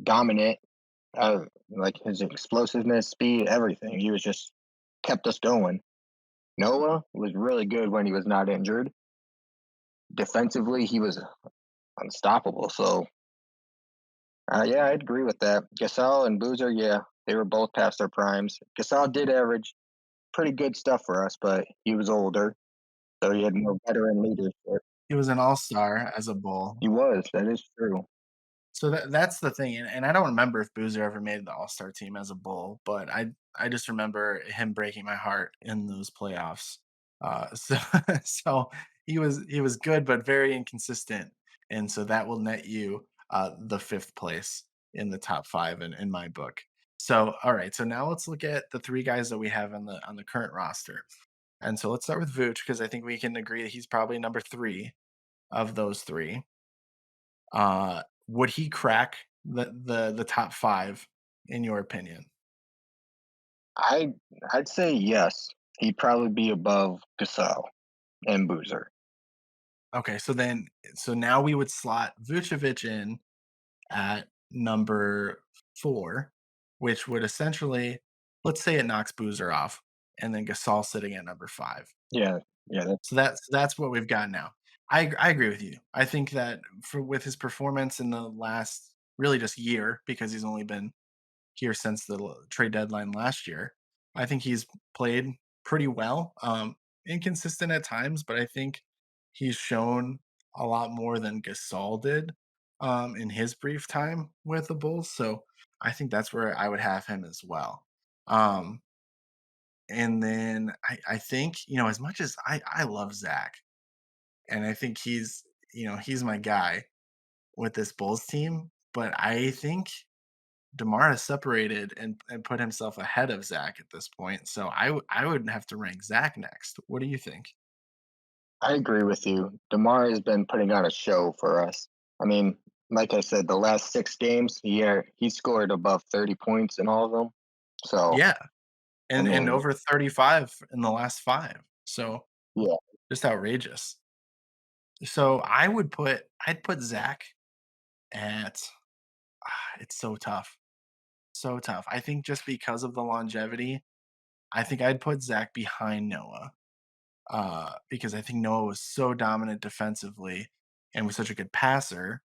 dominant. Like his explosiveness, speed, everything. He was just kept us going. Noah was really good when he was not injured. Defensively, he was unstoppable. So, yeah, I'd agree with that. Gasol and Boozer, yeah, they were both past their primes. Gasol did average pretty good stuff for us, but he was older, so he had more veteran leadership. He was an all-star as a Bull. He was. That is true. So that's the thing, and I don't remember if Boozer ever made the All-Star team as a Bull, but I just remember him breaking my heart in those playoffs. So so he was good, but very inconsistent, and so that will net you the fifth place in the top five in my book. So all right, so now let's look at the three guys that we have on the current roster, and so let's start with Vooch because I think we can agree that he's probably number three of those three. Would he crack the top 5 in your opinion? I I'd say yes. He'd probably be above Gasol and Boozer. Okay, so now we would slot Vucevic in at number 4, which would essentially let's say it knocks Boozer off, and then Gasol sitting at number 5. Yeah, yeah, So that's what we've got now. I agree with you. I think that for with his performance in the last really just year, because he's only been here since the trade deadline last year. I think he's played pretty well. Inconsistent at times, but I think he's shown a lot more than Gasol did in his brief time with the Bulls. So I think that's where I would have him as well. Um, And then I think, as much as I love Zach, and I think he's my guy with this Bulls team, but I think DeMar has separated and put himself ahead of Zach at this point. So I would have to rank Zach next. What do you think? I agree with you. DeMar has been putting on a show for us. I mean, like I said, the last 6 games, he scored above 30 points in all of them. So, Yeah, I and mean, over 35 in the last 5. So yeah, just outrageous. So I'd put Zach at it's so tough. So tough. I think just because of the longevity, I think I'd put Zach behind Noah. Because I think Noah was so dominant defensively and was such a good passer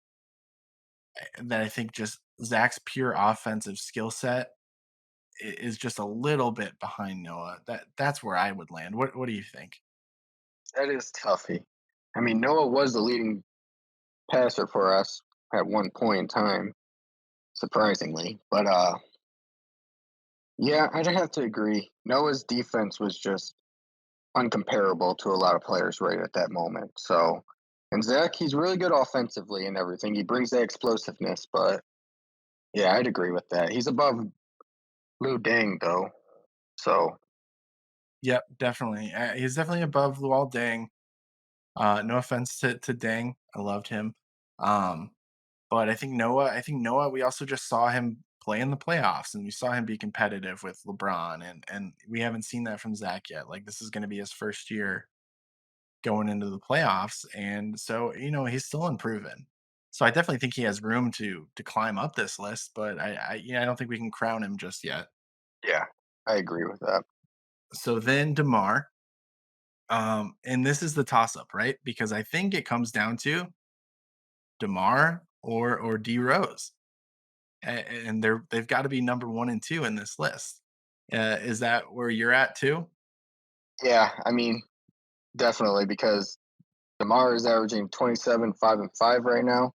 that I think just Zach's pure offensive skill set is just a little bit behind Noah. That's where I would land. What do you think? that is toughy. I mean, Noah was the leading passer for us at one point in time, surprisingly. But yeah, I'd have to agree. Noah's defense was just uncomparable to a lot of players right at that moment. So, and Zach, he's really good offensively and everything. He brings that explosiveness, but yeah, I'd agree with that. He's above Lou Dang though. So Yep, definitely. He's definitely above Luol Deng. No offense to Deng, I loved him. Um, but I think Noah, we also just saw him play in the playoffs, and we saw him be competitive with LeBron, and we haven't seen that from Zach yet. Like this is going to be his first year going into the playoffs, and so he's still improving. So I definitely think he has room to climb up this list, but I don't think we can crown him just yet. yeah, I agree with that. So then Demar, and this is the toss up, right? Because I think it comes down to Demar or D Rose, and they've got to be number 1 and 2 in this list. Is that where you're at too? Yeah, I mean, definitely because DeMar is averaging 27, 5 and 5 right now,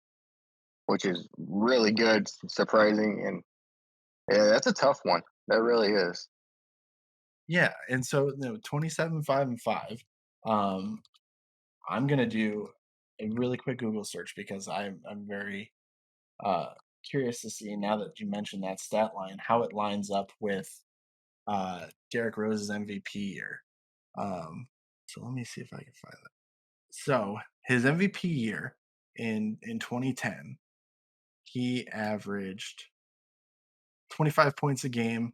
which is really good, surprising, and yeah, that's a tough one. That really is. Yeah, and so 27, 5 and 5. Um, I'm gonna do a really quick Google search because I'm very uh, curious to see now that you mentioned that stat line how it lines up with Derrick Rose's MVP year. So let me see if I can find that. So his MVP year in 2010, he averaged 25 points a game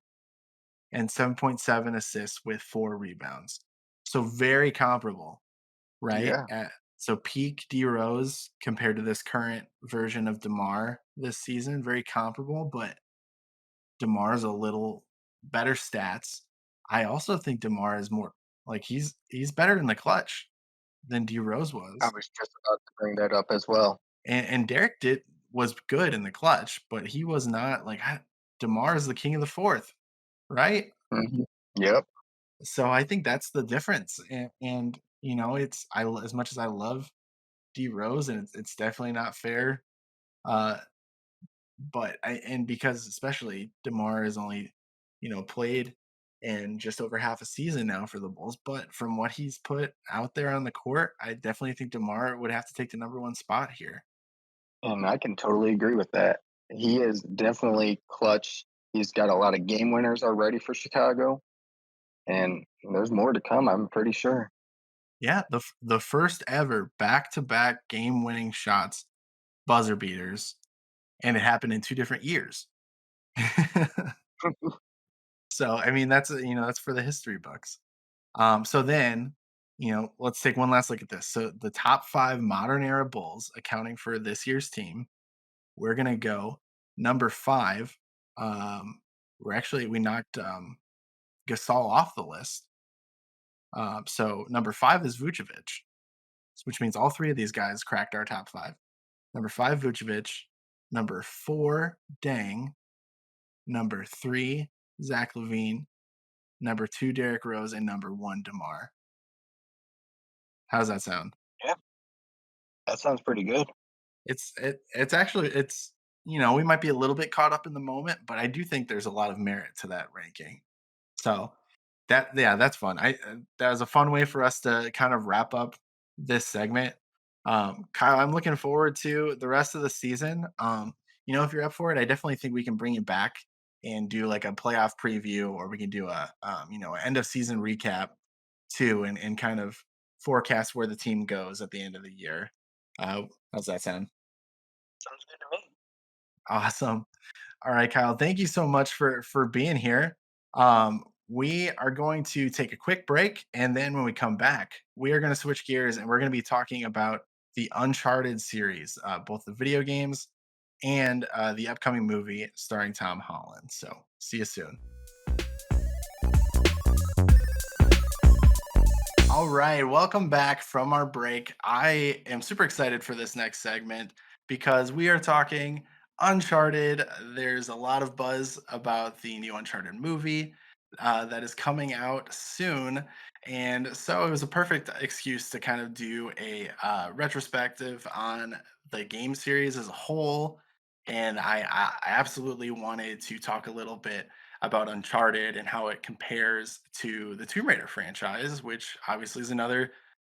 and 7.7 assists with 4 rebounds. So very comparable, right? Yeah, So peak D Rose compared to this current version of DeMar this season, very comparable, but DeMar's a little better stats. I also think DeMar is more like he's better in the clutch than D Rose I was. was just about to bring that up as well. And Derek did was good in the clutch, but he was not like DeMar is the king of the fourth, right? Mhm. Yep, So I think that's the difference. And it's as much as I love D Rose, and it's definitely not fair. Uh, but because especially DeMar has only, played in just over half a season now for the Bulls. But from what he's put out there on the court, I definitely think DeMar would have to take the number 1 spot here. and I can totally agree with that. He is definitely clutch. He's got a lot of game winners already for Chicago, and there's more to come, I'm pretty sure. Yeah, the first ever back-to-back game-winning shots, buzzer beaters, and it happened in 2 different years. So, I mean, that's for the history books. So then, let's take one last look at this. So the top 5 modern era Bulls accounting for this year's team, we're gonna go number 5. We knocked Gasol off the list. So number 5 is Vucevic, which means all 3 of these guys cracked our top 5. Number 5, Vucevic. Number 4, Dang. Number 3, Zach Levine. Number 2, Derrick Rose, and number 1, DeMar. How does that sound? Yeah, that sounds pretty good. It's actually we might be a little bit caught up in the moment, but I do think there's a lot of merit to that ranking. So Yeah, that's fun. That was a fun way for us to kind of wrap up this segment. Kyle, I'm looking forward to the rest of the season. If you're up for it, I definitely think we can bring it back and do like a playoff preview, or we can do end of season recap too, and kind of forecast where the team goes at the end of the year. Uh, how's that sound? Sounds good to me. Awesome. All right, Kyle. Thank you so much for being here. We are going to take a quick break, and then when we come back, we are going to switch gears and we're going to be talking about the Uncharted series, both the video games and the upcoming movie starring Tom Holland. So, see you soon. All right, welcome back from our break. I am super excited for this next segment because we are talking Uncharted. There's a lot of buzz about the new Uncharted movie that is coming out soon. And so it was a perfect excuse to kind of do a retrospective on the game series as a whole. And I absolutely wanted to talk a little bit about Uncharted and how it compares to the Tomb Raider franchise, which obviously is another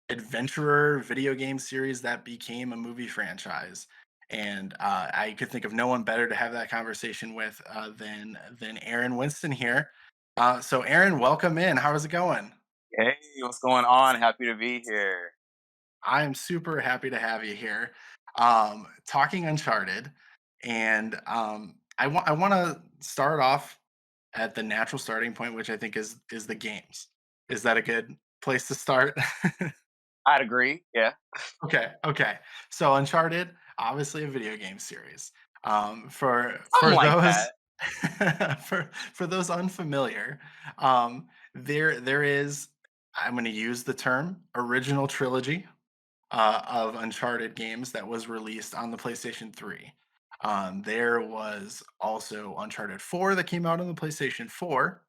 adventurer video game series that became a movie franchise. And I could think of no one better to have that conversation with than Aaron Winston here. So, Aaron, welcome in. How is it going? Hey, what's going on? Happy to be here. I am super happy to have you here, talking Uncharted, and I want to start off at the natural starting point, which I think is the games. Is that a good place to start? I'd agree. Yeah. Okay, okay. So Uncharted, obviously a video game series. For Something like those that. for those unfamiliar, there is, I'm going to use the term original trilogy of Uncharted games that was released on the PlayStation 3. There was also Uncharted 4 that came out on the PlayStation 4,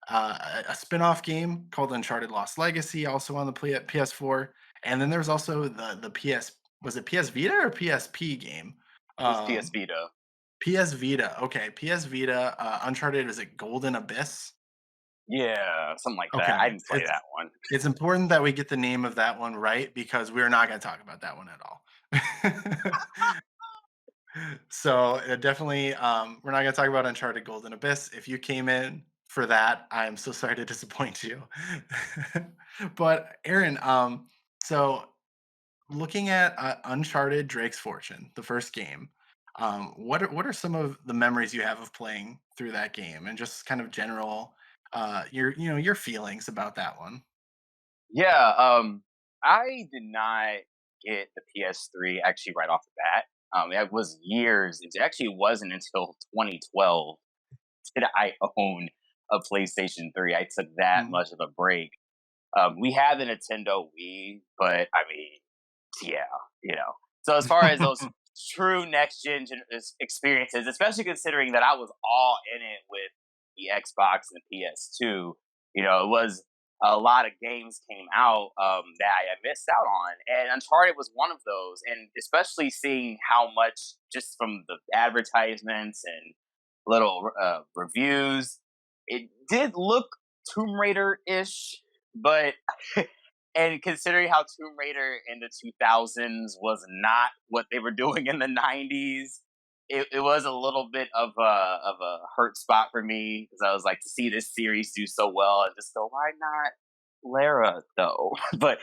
a spin-off game called Uncharted Lost Legacy, also on the PS4, and then there's also the PS, was it PS Vita or PSP game? It was PS Um, Vita. PS Vita. Okay, PS Vita. Uncharted. Is it Golden Abyss? Yeah, something like that. I Okay, didn't play that one. it's important that we get the name of that one right because we're not going to talk about that one at all. So definitely, we're not going to talk about Uncharted Golden Abyss. If you came in for that, I'm so sorry to disappoint you. But Aaron, so looking at Uncharted Drake's Fortune, the first game, what are some of the memories you have of playing through that game, and just kind of general your feelings about that one? Yeah, I did not get the PS3 actually right off the bat. It was years. It actually wasn't until 2012 did I own a PlayStation 3. I took that Mm. much of a break. We had the Nintendo Wii, but I mean, yeah, you know. So as far as those true experiences, especially considering that I was all in it with the Xbox and the PS2, it was a lot of games came out that I missed out on, and Uncharted was one of those. And especially seeing how much just from the advertisements and little reviews, it did look Tomb Raider ish, but and considering how Tomb Raider in the 2000s was not what they were doing in the 90s, it was a little bit of a hurt spot for me because I was like to see this series do so well and just go, why not Lara though? But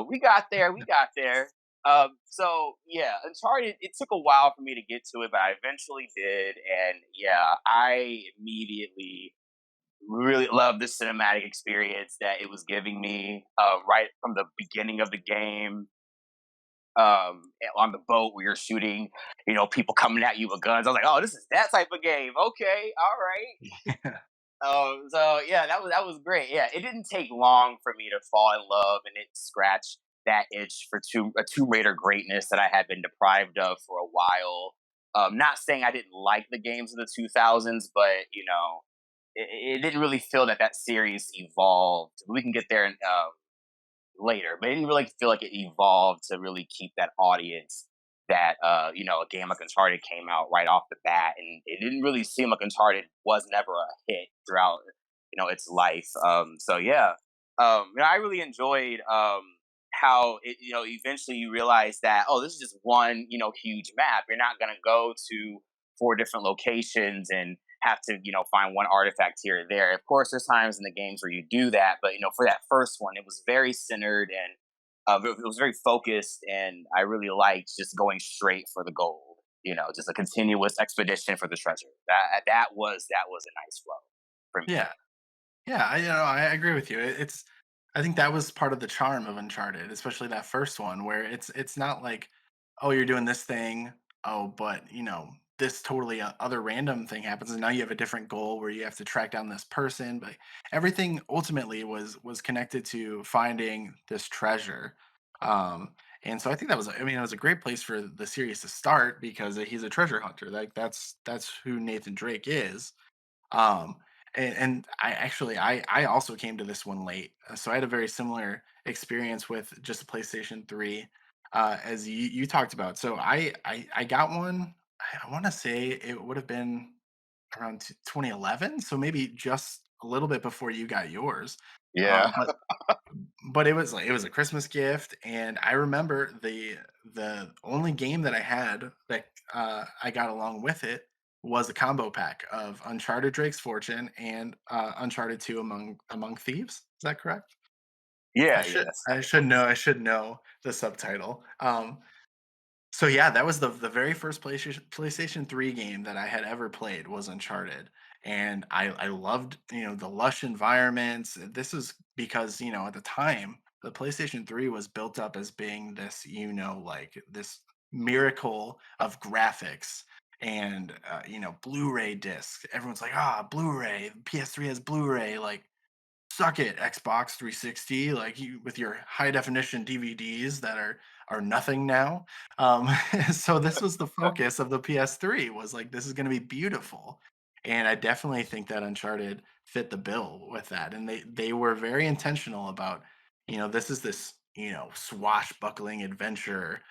we got there, we got there. So yeah, Uncharted. It took a while for me to get to it, but I eventually did, and yeah, I immediately really loved the cinematic experience that it was giving me right from the beginning of the game. On the boat where you're shooting, people coming at you with guns. I was like, oh, this is that type of game. Okay, all right. So yeah, that was great. Yeah, it didn't take long for me to fall in love, and it scratched that itch for Tomb Raider greatness that I had been deprived of for a while. Not saying I didn't like the games of the 2000s, but it didn't really feel that that series evolved. We can get there later, but it didn't really feel like it evolved to really keep that audience that a game like Uncharted came out right off the bat, and it didn't really seem like Uncharted was never a hit throughout its life. So yeah, I really enjoyed how it, eventually you realize that, oh, this is just one, huge map. You're not gonna go to four different locations and have to, find one artifact here or there. Of course, there's times in the games where you do that, but for that first one, it was very centered and it was very focused, and I really liked just going straight for the gold. Just a continuous expedition for the treasure. That was a nice flow for me. Yeah. Yeah, I agree with you. I think that was part of the charm of Uncharted, especially that first one where it's not like, oh, you're doing this thing, oh, but this totally other random thing happens, and now you have a different goal where you have to track down this person. But everything ultimately was connected to finding this treasure. Um, and so I think that was, I mean, it was a great place for the series to start because he's a treasure hunter. Like that's who Nathan Drake is. um, and I also came to this one late, so I had a very similar experience with just a PlayStation 3, as you talked about. So I got one. I want to say it would have been around 2011, so maybe just a little bit before you got yours. Yeah. But it was like it was a Christmas gift, and I remember the only game that I had that I got along with it was a combo pack of Uncharted Drake's Fortune and Uncharted 2 Among Thieves. Is that correct? Yeah, I yeah, should that's I should know I should know the subtitle. So yeah, that was the very first PlayStation 3 game that I had ever played was Uncharted. And I loved, the lush environments. This is because, at the time, the PlayStation 3 was built up as being this, like this miracle of graphics and Blu-ray discs. Everyone's like, ah, Blu-ray, PS3 has Blu-ray, like suck it, Xbox 360, like you with your high definition DVDs that are nothing now. um so this was the focus of the PS3, was like, this is going to be beautiful. And I definitely think that Uncharted fit the bill with that, and they were very intentional about, this is this, swashbuckling adventure,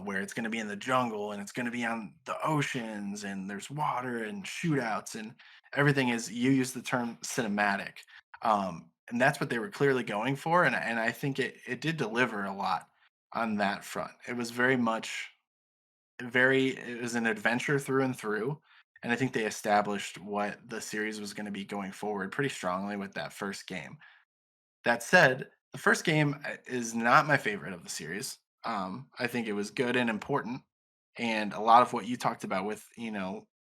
where it's going to be in the jungle and it's going to be on the oceans and there's water and shootouts, and everything is, you use the term cinematic. And that's what they were clearly going for, and I think it did deliver a lot on that front. It was very much it was an adventure through and through, and I think they established what the series was gonna be going forward pretty strongly with that first game. That said, the first game, is not my favorite of the series. I think it was good and important, and a lot of what you talked about with,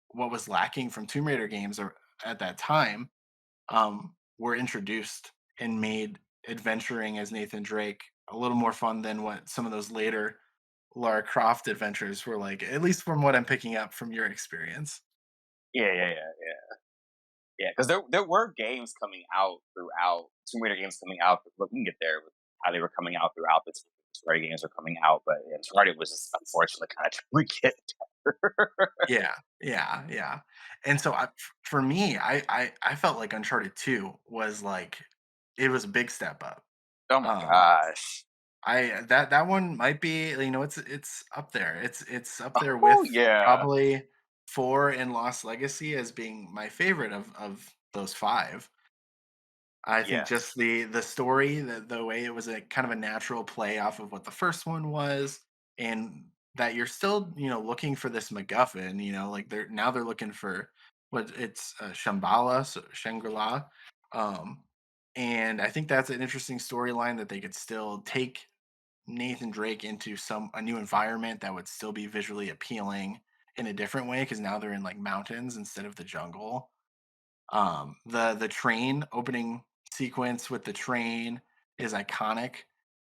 what was lacking from Tomb Raider games or at that time, were introduced and made adventuring as Nathan Drake a little more fun than what some of those later Lara Croft adventures were like, at least from what I'm picking up from your experience. yeah, yeah, yeah. Yeah, because there were games coming out throughout Tomb Raider games coming out. But we can get there with how they were coming out throughout the Tomb Raider games were coming out. But yeah, Uncharted was just unfortunately kind of trying to get. Yeah, yeah, yeah. And so for me, I felt like Uncharted 2 was like, it was a big step up. Oh my Um, gosh! that one might be, it's up there. It's up there with Oh yeah, probably 4 and Lost Legacy as being my favorite of those 5. I think yes, just the story, the way it was a kind of a natural play off of what the first one was, and that you're still, looking for this MacGuffin, like they're looking for what it's, Shambhala, so Shangri-La. Um, and I think that's an interesting storyline, that they could still take Nathan Drake into a new environment that would still be visually appealing in a different way, because now they're in like mountains instead of the jungle. The train opening sequence with the train is iconic,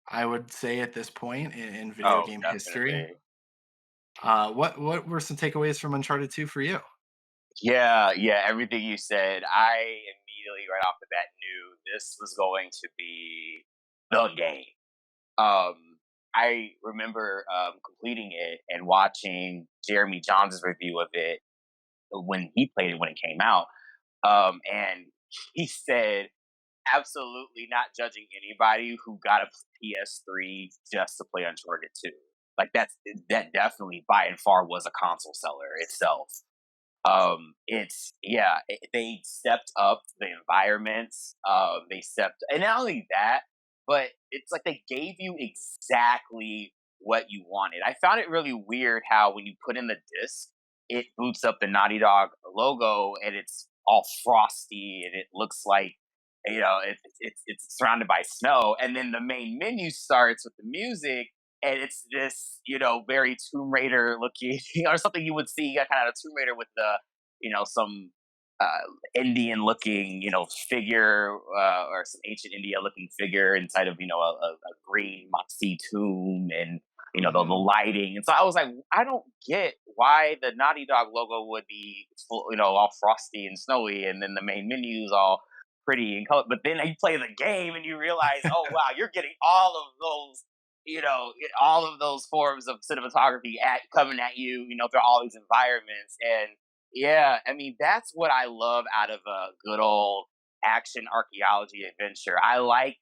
I would say, at this point in video oh game history. definitely. What were some takeaways from Uncharted 2 for you? Yeah, yeah. Everything you said, I immediately right off the bat knew this was going to be the game. I remember completing it and watching Jeremy Johns' review of it when he played it when it came out. And he said, absolutely not judging anybody who got a PS3 just to play Uncharted 2. Like that definitely by and far was a console seller itself. It's yeah, they stepped up the environments. They stepped, and not only that, but it's like they gave you exactly what you wanted. I found it really weird how when you put in the disc, it boots up the Naughty Dog logo, and it's all frosty, and it looks like it's surrounded by snow, and then the main menu starts with the music, and it's this very Tomb Raider looking or something you would see kind of a Tomb Raider with the some Indian looking figure or some ancient India looking figure inside of a green moxie tomb, and the Hmm. lighting. And so I was like, I don't get why the Naughty Dog logo would be full, all frosty and snowy, and then the main menu's all pretty and color. But then you play the game and you realize, oh wow, you're getting all of those all of those forms of cinematography coming at you, through all these environments. And yeah, I mean, that's what I love out of a good old action archaeology adventure. I like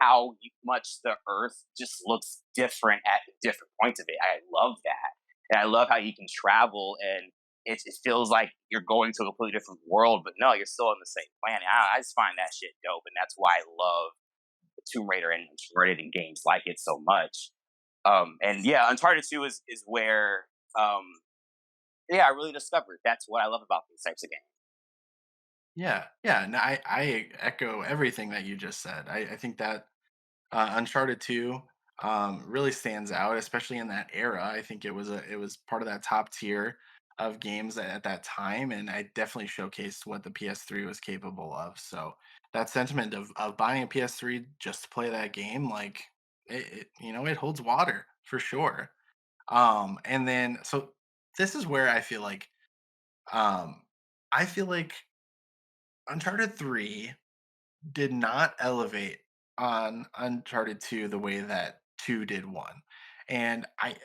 how much the Earth just looks different at different points of it. I love that. And I love how you can travel, and it feels like you're going to a completely different world, but no, you're still on the same planet. I just find that shit dope. And that's why I love Tomb Raider and Uncharted and games like it so much. And yeah, Uncharted 2 is where um, yeah, I really discovered that's what I love about these types of games. Yeah, yeah. No, I echo everything that you just said. I think that Uncharted 2 really stands out, especially in that era. I think it was part of that top tier of games at that time, and I definitely showcased what the PS3 was capable of. So that sentiment of buying a PS3 just to play that game, like it holds water for sure. And then so this is where um, I feel like Uncharted 3 did not elevate on Uncharted 2 the way that 2 did 1. And I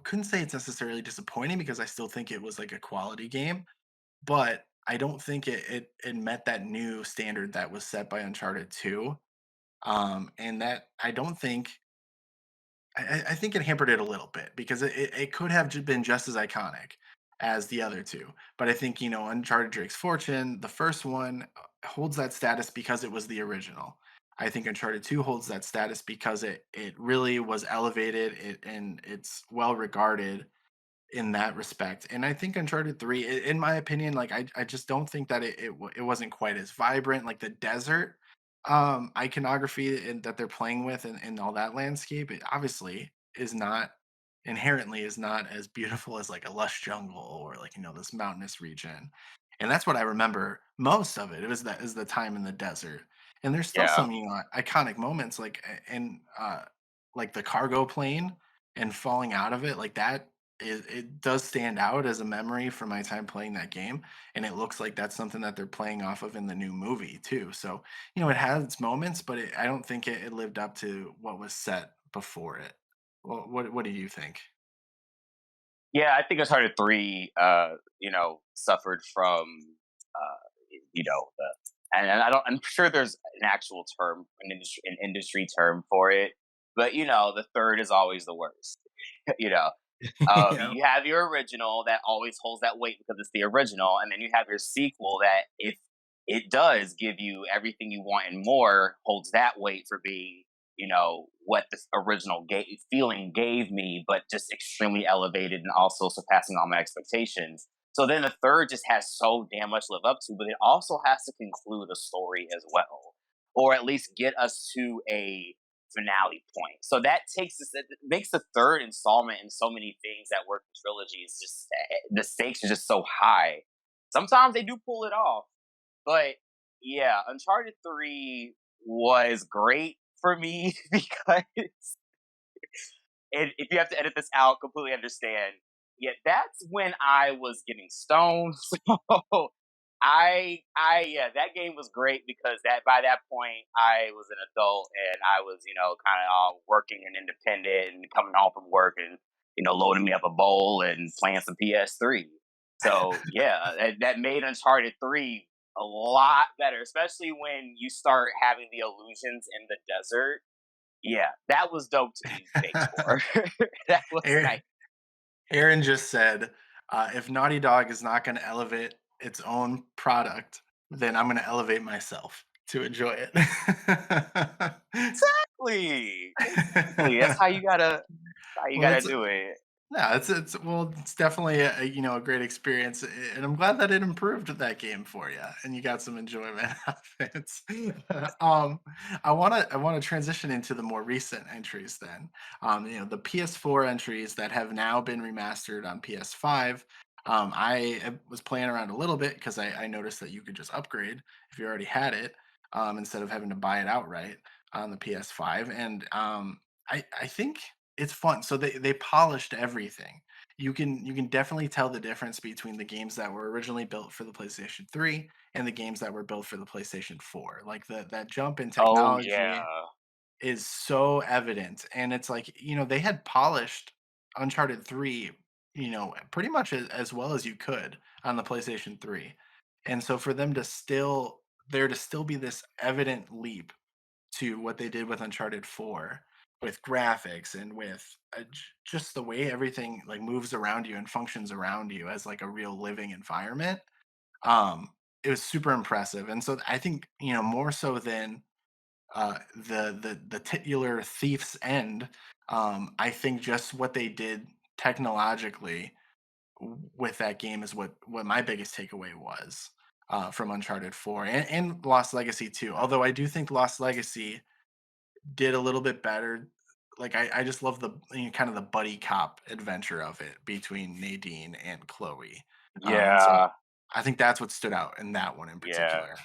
couldn't say it's necessarily disappointing because I still think it was like a quality game, but I don't think it met that new standard that was set by Uncharted 2. And that I don't think I think it hampered it a little bit because it could have been just as iconic as the other two. But I think, Uncharted Drake's Fortune, the first one, holds that status because it was the original. I think Uncharted 2 holds that status because it really was elevated and it's well regarded in that respect. And I think Uncharted 3, in my opinion, like I just don't think that it wasn't quite as vibrant. Like the desert iconography that they're playing with and all that landscape, it obviously is not inherently is not as beautiful as like a lush jungle or like this mountainous region. And that's what I remember most of it. It was that is the time in the desert. And there's still Yeah, some iconic moments like in like the cargo plane and falling out of it like that. It does stand out as a memory from my time playing that game, and it looks like that's something that they're playing off of in the new movie too. So, it has its moments, but I don't think it lived up to what was set before it. Well, what do you think? yeah. I think Uncharted 3, suffered from the and I don't. I'm sure there's an actual term, an industry term for it, but the third is always the worst. you know, Yeah. you have your original that always holds that weight because it's the original, and then you have your sequel that, if it does give you everything you want and more, holds that weight for being, what the original feeling gave me, but just extremely elevated and also surpassing all my expectations. So then the third just has so damn much to live up to, but it also has to conclude a story as well, or at least get us to a finale point. So that makes the third installment in so many things that work in trilogies just the stakes are just so high. Sometimes they do pull it off, but yeah, Uncharted 3 was great for me because and if you have to edit this out, completely understand. Yeah, that's when I was getting stoned. So yeah, that game was great because that by that point I was an adult and I was, kind of all working and independent and coming home from work and loading me up a bowl and playing some PS3. So yeah, that made Uncharted 3 a lot better, especially when you start having the illusions in the desert. Yeah, that was dope to be faked for. That was Aaron, nice. Aaron just said, If Naughty Dog is not going to elevate its own product, then I'm going to elevate myself to enjoy it. Exactly. Exactly. That's how you Well, gotta it's do it. yeah, it's definitely a great experience, and I'm glad that it improved that game for you, and you got some enjoyment out of it. um, I wanna transition into the more recent entries then. The PS4 entries that have now been remastered on PS5. Was playing around a little bit because I noticed that you could just upgrade if you already had it, instead of having to buy it outright on the PS5, and I think it's fun. So they polished everything. You can definitely tell the difference between the games that were originally built for the PlayStation 3 and the games that were built for the PlayStation 4. Like that jump in Oh technology yeah. is so evident, and it's like, they had polished Uncharted 3, pretty much as well as you could on the PlayStation 3. And so for them to still be this evident leap to what they did with Uncharted 4, with graphics and with just the way everything like moves around you and functions around you as like a real living environment. Um, it was super impressive, and so I think, more so than the titular thief's end. I think just what they did technologically with that game is what my biggest takeaway was, from Uncharted 4 and Lost Legacy too. Although I do think Lost Legacy did a little bit better. Like I just love the, kind of the buddy cop adventure of it between Nadine and Chloe. And so Yeah. I think that's what stood out in that one in Yeah. particular.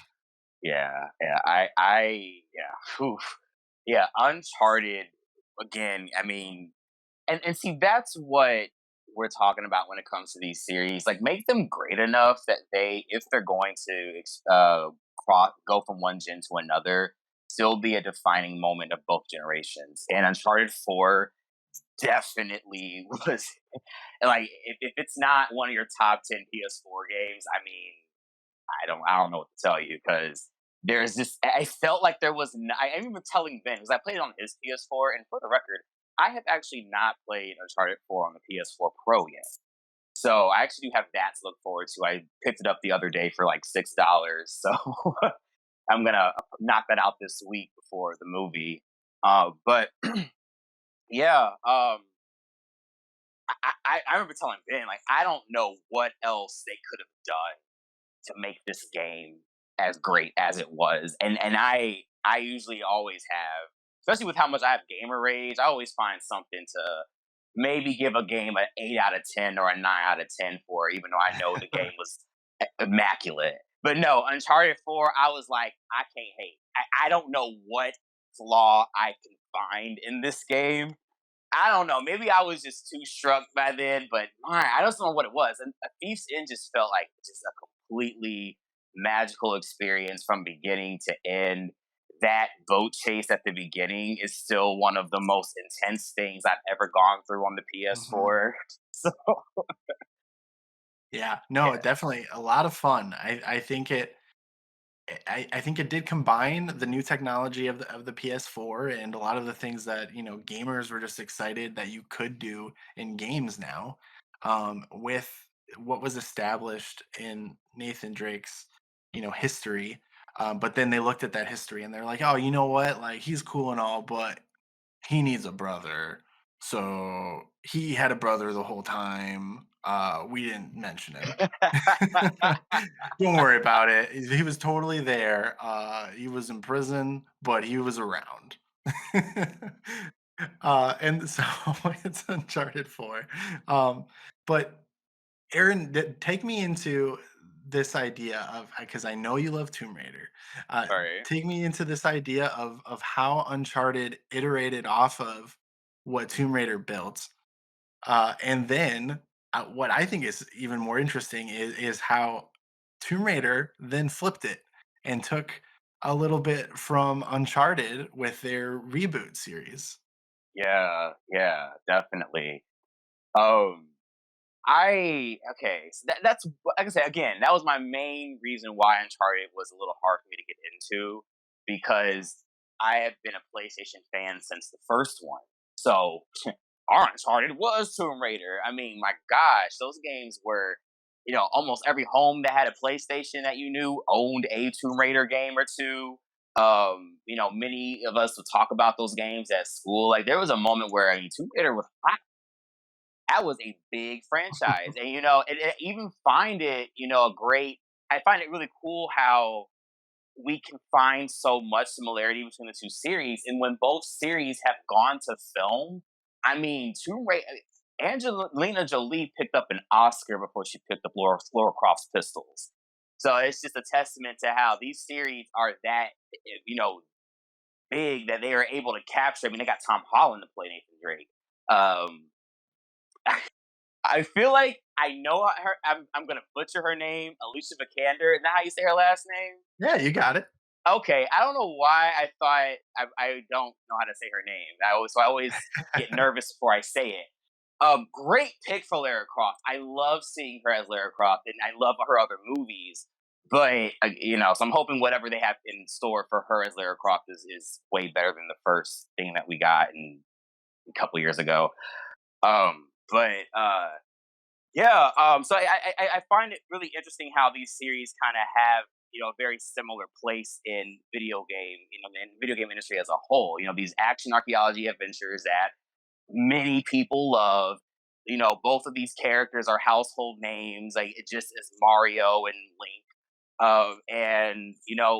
Yeah. Yeah. Whew. Yeah. Uncharted again. I mean, and see, that's what we're talking about when it comes to these series. Like, make them great enough that if they're going to go from one gen to another, still be a defining moment of both generations. And Uncharted 4 definitely was like, if it's not one of your top 10 PS4 games, I mean, I don't know what to tell you because there's this. I felt like there was. I remember telling Ben because I played it on his PS4, and for the record, I have actually not played Uncharted 4 on the PS4 Pro yet. So I actually do have that to look forward to. I picked it up the other day for like $6, so I'm gonna knock that out this week before the movie. But yeah, I remember telling Ben like I don't know what else they could have done to make this game as great as it was. And I usually always have, especially with how much I have gamer rage, I always find something to maybe give a game an 8 out of 10 or a 9 out of 10 for, even though I know the game was immaculate. But no, Uncharted 4, I was like, I can't hate. I don't know what flaw I can find in this game. I don't know. Maybe I was just too struck by then, but I just don't know what it was. And A Thief's End just felt like just a completely magical experience from beginning to end. That boat chase at the beginning is still one of the most intense things I've ever gone through on the Mhm. PS4. So Yeah, yeah, no, definitely a lot of fun. I think it did combine the new technology of the PS4 and a lot of the things that, gamers were just excited that you could do in games now, with what was established in Nathan Drake's, history. But then they looked at that history and they're like, oh, you know what? Like he's cool and all, but he needs a brother. So he had a brother the whole time. We didn't mention him. Don't worry about it. He was totally there. He was in prison, but he was around. And so it's Uncharted 4. But Aaron, take me into this idea of, because I know you love Tomb Raider. sorry. Take me into this idea of how Uncharted iterated off of what Tomb Raider built, and then, what I think is even more interesting is how Tomb Raider then flipped it and took a little bit from Uncharted with their reboot series. Yeah, definitely. Um, I okay, so that's like I said again. That was my main reason why Uncharted was a little hard for me to get into because I have been a PlayStation fan since the first one. So Uncharted was Tomb Raider. I mean, my gosh, those games were, almost every home that had a PlayStation that you knew owned a Tomb Raider game or two. Many of us would talk about those games at school. Like there was a moment where I mean, Tomb Raider was hot. That was a big franchise, and even find it, a great. I find it really cool how we can find so much similarity between the two series. And when both series have gone to film, I mean, Tomb Raider, Angelina Jolie picked up an Oscar before she picked up Laura Croft's Pistols. So it's just a testament to how these series are that, big that they are able to capture. I mean, they got Tom Holland to play Nathan Drake. Um, I feel like I know her. I'm gonna butcher her name, Alicia Vikander. Is that how you say her last name? Yeah, you got it. Okay, I don't know why I thought I don't know how to say her name. I always get nervous before I say it. Great pick for Lara Croft. I love seeing her as Lara Croft, and I love her other movies. But so I'm hoping whatever they have in store for her as Lara Croft is way better than the first thing that we got a couple years ago. But yeah, so I find it really interesting how these series kind of have a very similar place in video game, in video game industry as a whole. These action archaeology adventures that many people love. Both of these characters are household names. Like it just is Mario and Link. And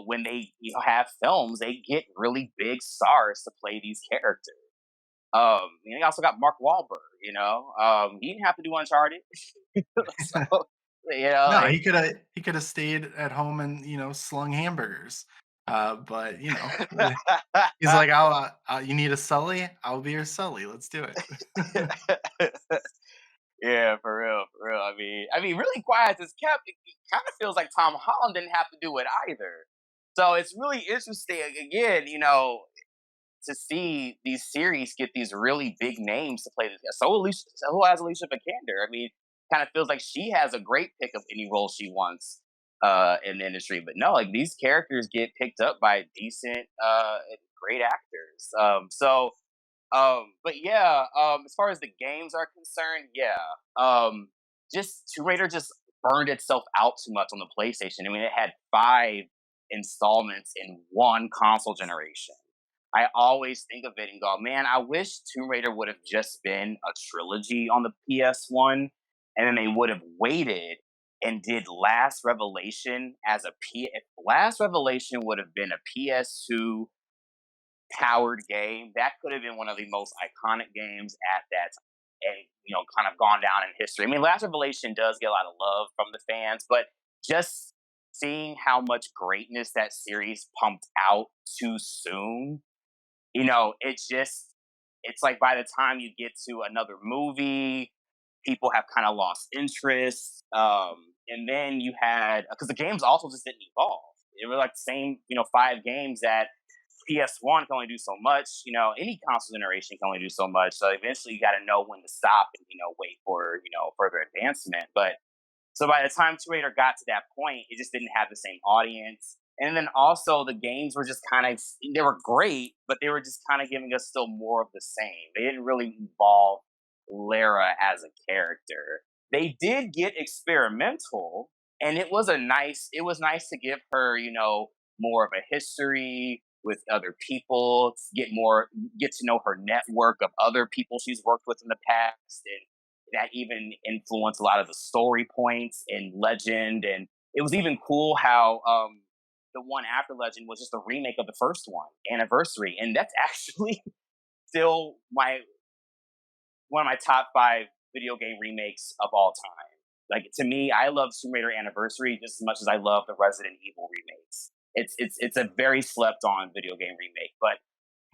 when they have films, they get really big stars to play these characters. And he also got Mark Wahlberg. He didn't have to do Uncharted. So, No, like he could have stayed at home and slung hamburgers. But he's like, you need a Sully? I'll be your Sully. Let's do it. yeah, for real, for real. I mean, really quiet as kept. It kind of feels like Tom Holland didn't have to do it either. So it's really interesting. Again, to see these series get these really big names to play this. So who has Alicia Vikander? I mean, kind of feels like she has a great pick of any role she wants in the industry. But no, like these characters get picked up by decent, and great actors. But yeah, as far as the games are concerned, yeah, just Tomb Raider just burned itself out too much on the PlayStation. I mean, it had 5 installments in one console generation. I always think of it and go, man, I wish Tomb Raider would have just been a trilogy on the PS1, and then they would have waited and did Last Revelation as a P. If Last Revelation would have been a PS2 powered game, that could have been one of the most iconic games at that time, and kind of gone down in history. I mean, Last Revelation does get a lot of love from the fans, but just seeing how much greatness that series pumped out too soon, it's like by the time you get to another movie, people have kind of lost interest. And then you had, because the games also just didn't evolve. It were like the same, 5 games that PS1 can only do so much. Any console generation can only do so much. So eventually you got to know when to stop and, wait for, further advancement. But so by the time Tomb Raider got to that point, it just didn't have the same audience. And then also the games were just kind of they were great, but they were just kind of giving us still more of the same. They didn't really evolve Lara as a character. They did get experimental, and it was nice to give her, more of a history with other people, get to know her network of other people she's worked with in the past, and that even influenced a lot of the story points and Legend. And it was even cool how the one after Legend was just a remake of the first one, Anniversary, and that's actually still my one of my top 5 video game remakes of all time. Like to me, I love Tomb Raider Anniversary just as much as I love the Resident Evil remakes. It's a very slept on video game remake, but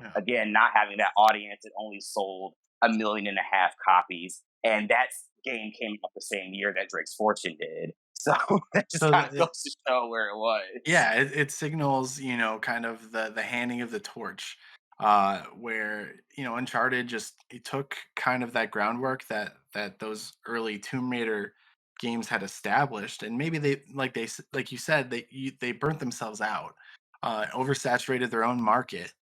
Yeah. again, not having that audience, it only sold 1.5 million copies, and that game came out the same year that Drake's Fortune did. So that just So kind of goes to show where it was. yeah, it signals, kind of the handing of the torch, where Uncharted just it took kind of that groundwork that those early Tomb Raider games had established, and maybe like you said, they burnt themselves out, oversaturated their own market,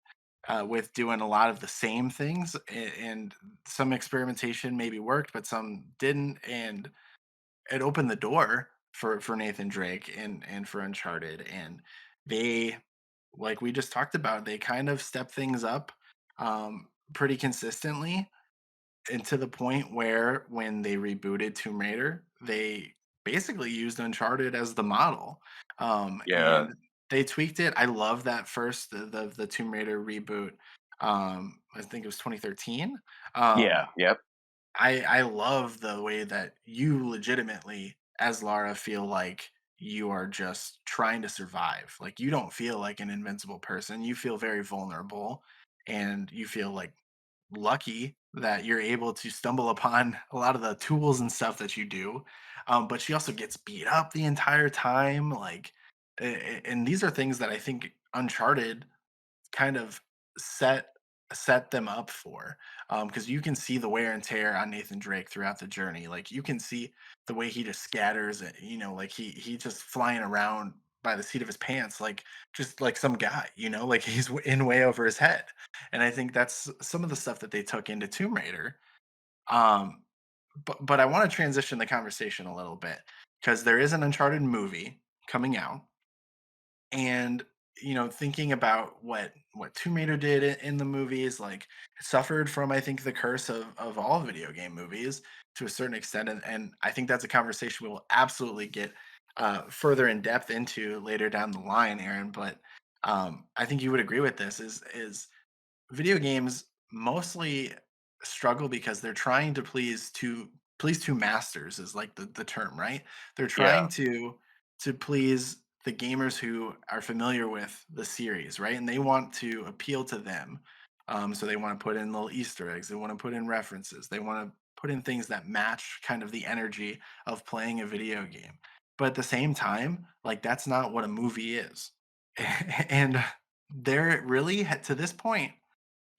with doing a lot of the same things, and some experimentation maybe worked, but some didn't, and it opened the door for Nathan Drake and for Uncharted, and they, like we just talked about, they kind of step things up pretty consistently, and to the point where when they rebooted Tomb Raider, they basically used Uncharted as the model, Yeah. and they tweaked it. I love that first the Tomb Raider reboot. I think it was 2013. Yeah. Um, Yep. I love the way that you legitimately, as Lara, feel like you are just trying to survive. Like you don't feel like an invincible person. You feel very vulnerable, and you feel like lucky that you're able to stumble upon a lot of the tools and stuff that you do. But she also gets beat up the entire time. Like, and these are things that I think Uncharted kind of set set them up for, because you can see the wear and tear on Nathan Drake throughout the journey. Like you can see the way he just scatters it, like he just flying around by the seat of his pants, like just like some guy, like he's in way over his head. And I think that's some of the stuff that they took into Tomb Raider. um but I want to transition the conversation a little bit, because there is an Uncharted movie coming out, and thinking about what Tomb Raider did in the movies, like suffered from, I think, the curse of all video game movies to a certain extent, and I think that's a conversation we will absolutely get further in depth into later down the line, Aaron. But I think you would agree with this, is video games mostly struggle because they're trying to please two masters, is like the term, right? They're trying Yeah. to please the gamers who are familiar with the series, right? And they want to appeal to them. So they want to put in little Easter eggs, they want to put in references, they want to put in things that match kind of the energy of playing a video game. But at the same time, like that's not what a movie is. And there really to this point,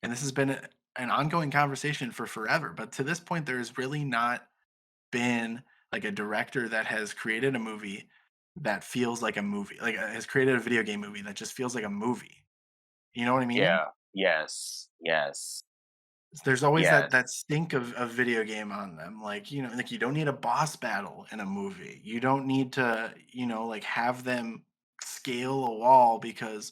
and this has been an ongoing conversation for forever, but to this point there's really not been like a director that has created a movie that feels like a movie, like has created a video game movie that just feels like a movie. You know what I mean? Yeah. Yes. Yes. There's always that Yes. stink of video game on them. Like, like you don't need a boss battle in a movie. You don't need to, like have them scale a wall because,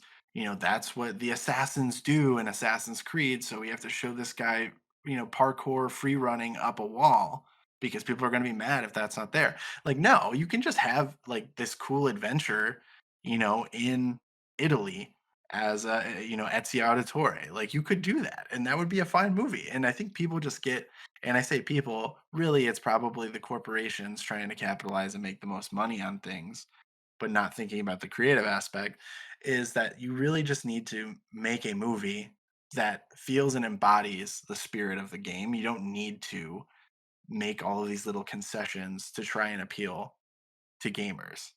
that's what the assassins do in Assassin's Creed. So we have to show this guy, parkour free running up a wall because people are going to be mad if that's not there. Like, no, you can just have like this cool adventure, in Italy as Ezio Auditore. Like you could do that, and that would be a fine movie. And I think people just get, and I say people, really, it's probably the corporations trying to capitalize and make the most money on things, but not thinking about the creative aspect. Is that you really just need to make a movie that feels and embodies the spirit of the game. You don't need to make all of these little concessions to try and appeal to gamers.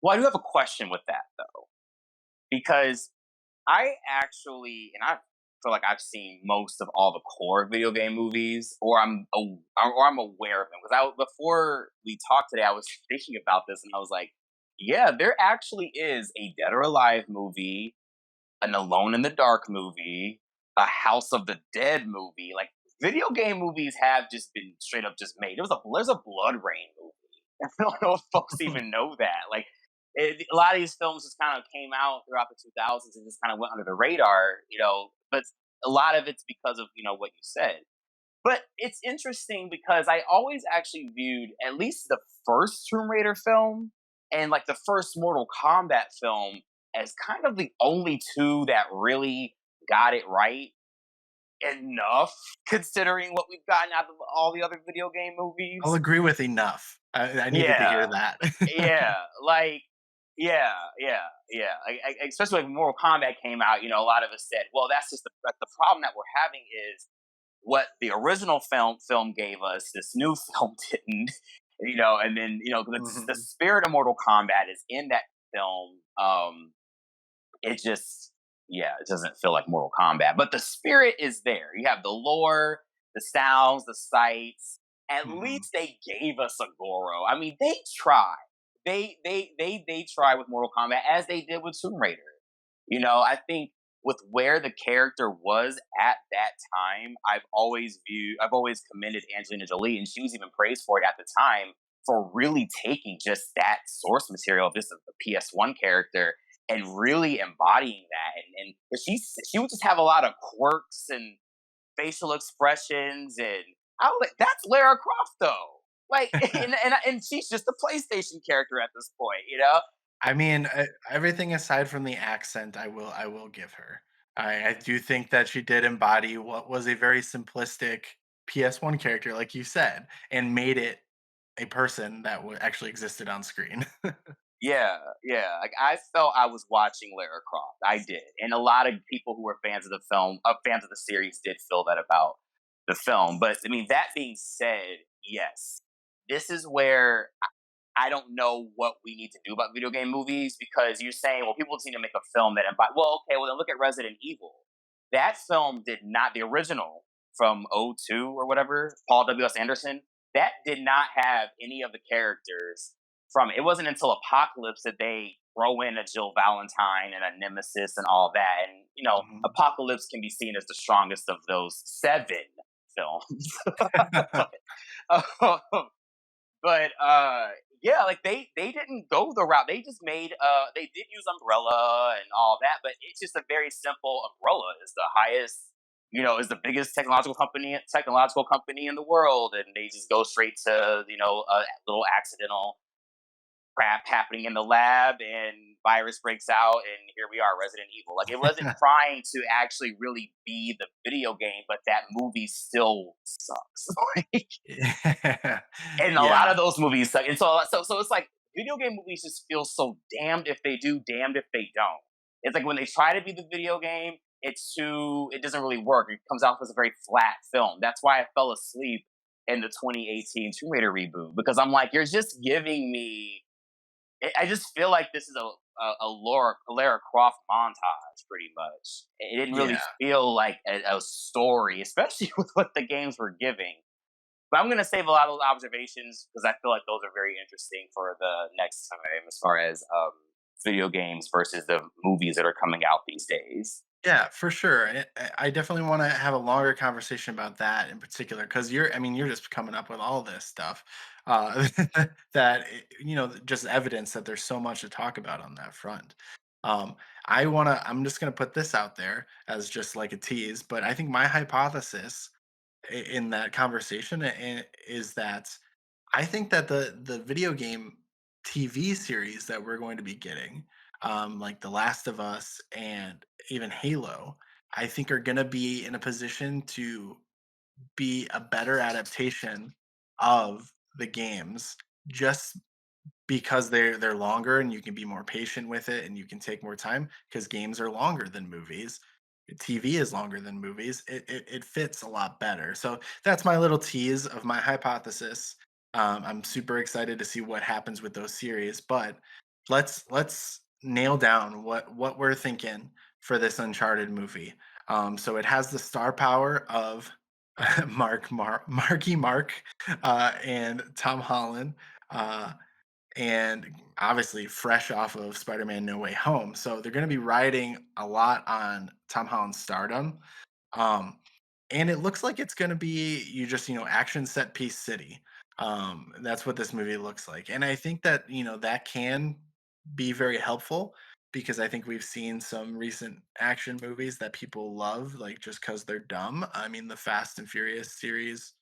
Well, I do have a question with that though, because I actually, and I feel like I've seen most of all the core video game movies, or I'm aware of them. Because before we talked today, I was thinking about this, and I was like, yeah, there actually is a Dead or Alive movie, an Alone in the Dark movie, a House of the Dead movie. Like video game movies have just been straight up just made. There's a Blood Rain movie. I don't know if folks even know that. Like a lot of these films just kind of came out throughout the 2000s and just kind of went under the radar, But a lot of it's because of what you said. But it's interesting because I always actually viewed at least the first Tomb Raider film and like the first Mortal Kombat film as kind of the only two that really got it right enough, considering what we've gotten out of all the other video game I'll movies. agree with enough. I needed to Yeah, hear that. yeah, like, yeah, yeah, yeah. Especially when Mortal Kombat came out, a lot of us said, "Well, that's just the problem that we're having is what the original film gave us. This new film didn't." And then the Mhm. spirit of Mortal Kombat is in that film. It just, yeah, it doesn't feel like Mortal Kombat, but the spirit is there. You have the lore, the sounds, the sights. At Mhm. least they gave us a Goro. I mean, they try. They try with Mortal Kombat as they did with Tomb Raider. I think with where the character was at that time, I've always commended Angelina Jolie, and she was even praised for it at the time for really taking just that source material of this of the PS1 character and really embodying that. And she would just have a lot of quirks and facial expressions, and I was like, "That's Lara Croft, though." Like, and she's just a PlayStation character at this point. I mean, everything aside from the accent, I will give her. I do think that she did embody what was a very simplistic PS1 character, like you said, and made it a person that actually existed on screen. Yeah, yeah. Like I felt I was watching Lara Croft. I did, and a lot of people who were fans of the film, fans of the series, did feel that about the film. But I mean, that being said, yes, this is where I don't know what we need to do about video game movies because you're saying, well, people just need to make a film that well, okay, well then look at Resident Evil. That film did not the original from '02 or whatever, Paul W.S. Anderson. That did not have any of the characters from it. It wasn't until Apocalypse that they throw in a Jill Valentine and a Nemesis and all that. And Mhm. Apocalypse can be seen as the strongest of those seven films. but yeah, like they didn't go the route. They just made they did use Umbrella and all that, but it's just a very simple Umbrella is the highest, is the biggest technological company in the world, and they just go straight to a little accidental crap happening in the lab and virus breaks out and here we are, Resident Evil. Like it wasn't trying to actually really be the video game, but that movie still sucks. Like, Yeah. and a lot Yeah. of those movies suck. And so it's like video game movies just feel so damned if they do, damned if they don't. It's like when they try to be the video game, it doesn't really work. It comes out as a very flat film. That's why I fell asleep in the 2018 Tomb Raider reboot because I'm like, you're just giving me. I just feel like this is a Lara Croft montage, pretty much. It didn't really Yeah. feel like a story, especially with what the games were giving. But I'm going to save a lot of those observations because I feel like those are very interesting for the next time as far as video games versus the movies that are coming out these days. Yeah, for sure. I definitely want to have a longer conversation about that in particular because I mean, you're just coming up with all this stuff that, just evidence that there's so much to talk about on that front. Um, I'm just going to put this out there as just like a tease, but I think my hypothesis in that conversation is that I think that the video game TV series that we're going to be getting, like The Last of Us and even Halo, I think are going to be in a position to be a better adaptation of the games just because they're longer and you can be more patient with it and you can take more time because games are longer than movies. TV is longer than movies. It fits a lot better. So that's my little tease of my hypothesis. I'm super excited to see what happens with those series, but let's nail down what we're thinking for this Uncharted movie. So it has the star power of Marky Mark and Tom Holland. And obviously fresh off of Spider-Man No Way Home. So they're going to be riding a lot on Tom Holland's stardom. Um, and it looks like it's going to be action set piece city. That's what this movie looks like. And I think that, that can be very helpful because I think we've seen some recent action movies that people love, like just because they're dumb. I mean, the Fast and Furious series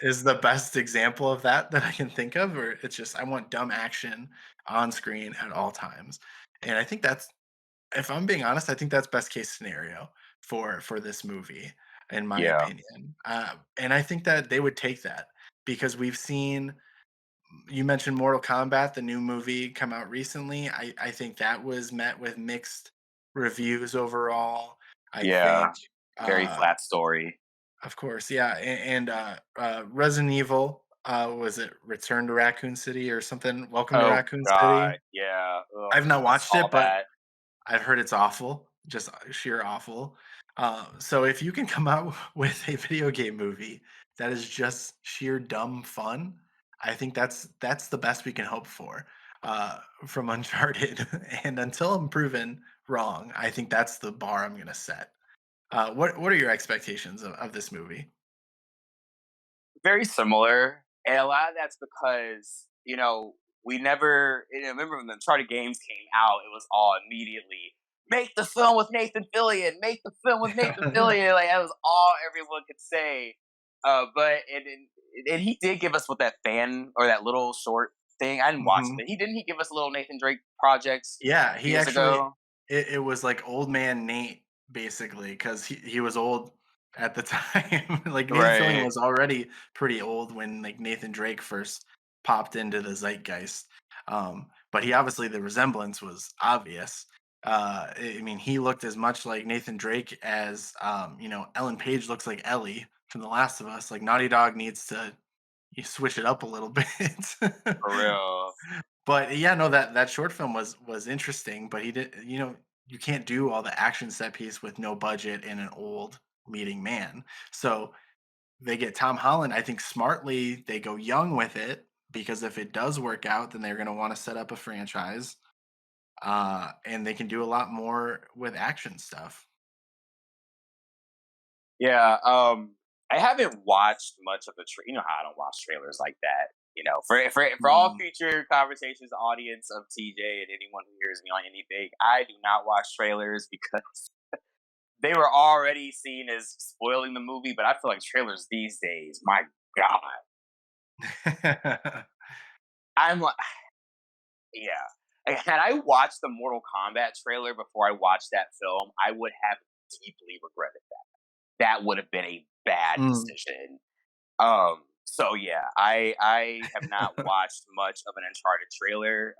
is the best example of that I can think of, where it's just I want dumb action on screen at all times, and I think that's if I'm being honest, I think that's best case scenario for this movie, in my Yeah. opinion, and I think that they would take that because we've seen you mentioned Mortal Kombat, the new movie come out recently. I think that was met with mixed reviews overall. I Yeah. think. Very Uh, flat story. of course, yeah, Resident Evil, was it Return to Raccoon City or something? Welcome to Oh Raccoon City? God. Yeah. Ugh, I've not I watched saw it, but that. I've heard it's awful, just sheer awful. So if you can come out with a video game movie that is just sheer dumb fun, I think that's the best we can hope for. uh, from Uncharted, and until I'm proven wrong, I think that's the bar I'm gonna set. What are your expectations of this movie? Very similar, and a lot of that's because we never. Remember when the Uncharted games came out, it was all immediately make the film with Nathan Fillion, make the film with Nathan Fillion. Like that was all everyone could say. But and he did give us what that fan or that little short thing. I didn't watch it, Mhm. but he give us a little Nathan Drake projects Yeah, he years actually ago? it was like old man Nate basically because he was old at the time. Like Nathan Fillion Right. was already pretty old when like Nathan Drake first popped into the zeitgeist. But he obviously the resemblance was obvious. I mean, he looked as much like Nathan Drake as Ellen Page looks like Ellie from The Last of Us. Like Naughty Dog needs to you switch it up a little bit. For real. But yeah, no, that short film was interesting, but he did you can't do all the action set piece with no budget and an old leading man. So they get Tom Holland, I think smartly they go young with it because if it does work out, then they're gonna want to set up a franchise. And they can do a lot more with action stuff. Yeah, I haven't watched much of the you know how I don't watch trailers like that. For all Mm. future conversations, audience of TJ and anyone who hears me on anything, I do not watch trailers because they were already seen as spoiling the movie. But I feel like trailers these days, my God, I'm like, yeah. Had I watched the Mortal Kombat trailer before I watched that film, I would have deeply regretted that. That would have been a bad Mm. decision. So yeah, I have not watched much of an Uncharted trailer.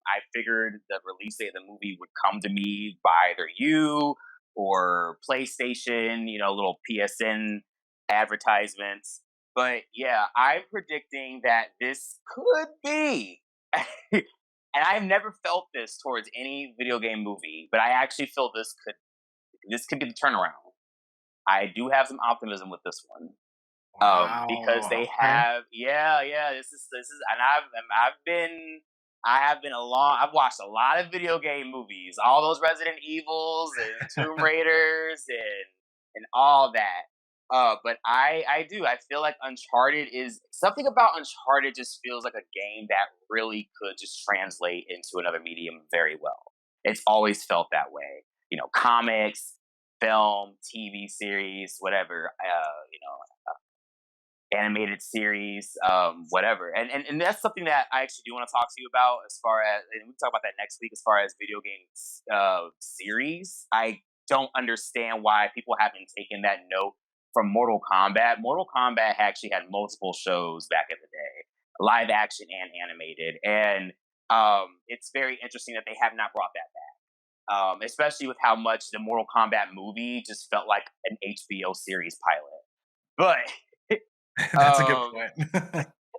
I figured the release date of the movie would come to me by either you or PlayStation, little PSN advertisements. But yeah, I'm predicting that this could be, and I've never felt this towards any video game movie, but I actually feel this could be the turnaround. I do have some optimism with this one. Because Wow. they Okay. have, yeah, this is, and I have been I've watched a lot of video game movies, all those Resident Evils and Tomb Raiders and all that. But I feel like Uncharted is something about Uncharted just feels like a game that really could just translate into another medium very well. It's always felt that way. Comics, film, TV series, whatever. Animated series, whatever. And that's something that I actually do want to talk to you about as far as, and we can talk about that next week as far as video games series. I don't understand why people haven't taken that note from Mortal Kombat. Mortal Kombat actually had multiple shows back in the day, live action and animated, and it's very interesting that they have not brought that back. Especially with how much the Mortal Kombat movie just felt like an HBO series pilot. But That's a good um, point.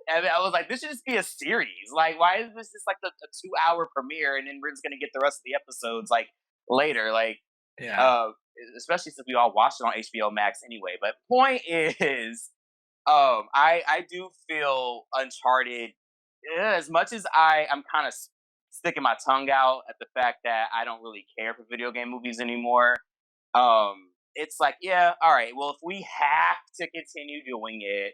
and I was like, this should just be a series. Like, why is this just like a 2 hour premiere and then we're just gonna get the rest of the episodes like later? Like, Yeah. uh, especially since we all watched it on HBO Max anyway. But point is, I do feel Uncharted. As much as I'm kind of sticking my tongue out at the fact that I don't really care for video game movies anymore. It's like, yeah, all right. Well, if we have to continue doing it,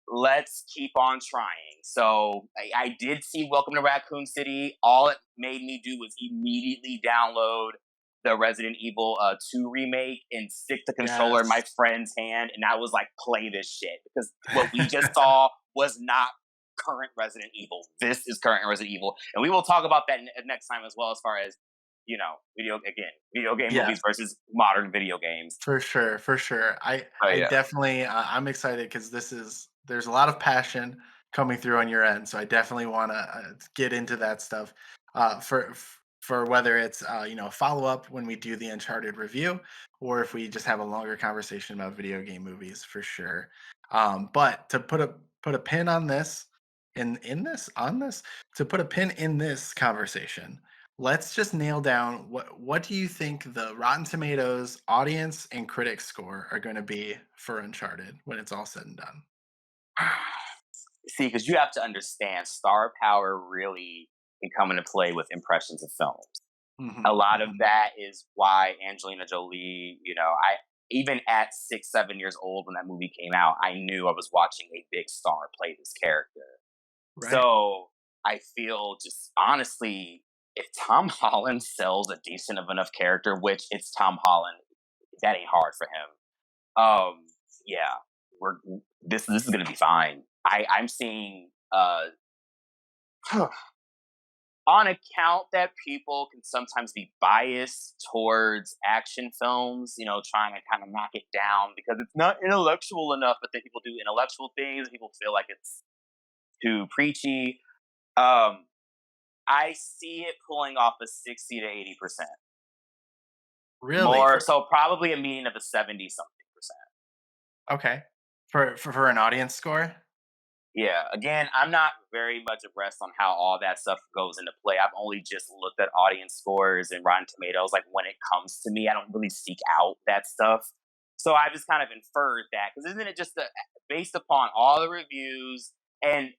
let's keep on trying. So I did see Welcome to Raccoon City. All it made me do was immediately download the Resident Evil 2 remake and stick the controller in my Yes. friend's hand. And I was like, play this shit. Because what we just saw was not current Resident Evil. This is current Resident Evil. And we will talk about that next time as well, as far as, video game Yeah, movies versus modern video games. for sure, for sure. I But I yeah. definitely I'm excited because there's a lot of passion coming through on your end, so I definitely want to get into that stuff. For whether it's a follow up when we do the Uncharted review, or if we just have a longer conversation about video game movies, for sure. But to put a pin on this, in this on this, to put a pin in this conversation, let's just nail down what do you think the Rotten Tomatoes audience and critic score are going to be for Uncharted when it's all said and done? See, because you have to understand, star power really. can come into play with impressions of films. A Mhm, lot of mhm. that is why Angelina Jolie, I even at 6, 7 years old when that movie came out, I knew I was watching a big star play this character. Right. So I feel just honestly, if Tom Holland sells a decent of enough character, which it's Tom Holland, that ain't hard for him. Um, yeah, we're this is gonna be fine. I'm seeing on account that people can sometimes be biased towards action films, trying to kind of knock it down because it's not intellectual enough, but then people do intellectual things. People feel like it's too preachy. Um, I see it pulling off a 60 to 80%. Really? More For so, probably a meaning of a 70 something percent. okay. For an audience score? Yeah, again, I'm not very much abreast on how all that stuff goes into play. I've only just looked at audience scores and Rotten Tomatoes. Like when it comes to me, I don't really seek out that stuff. So I just kind of inferred that because isn't it just based upon all the reviews and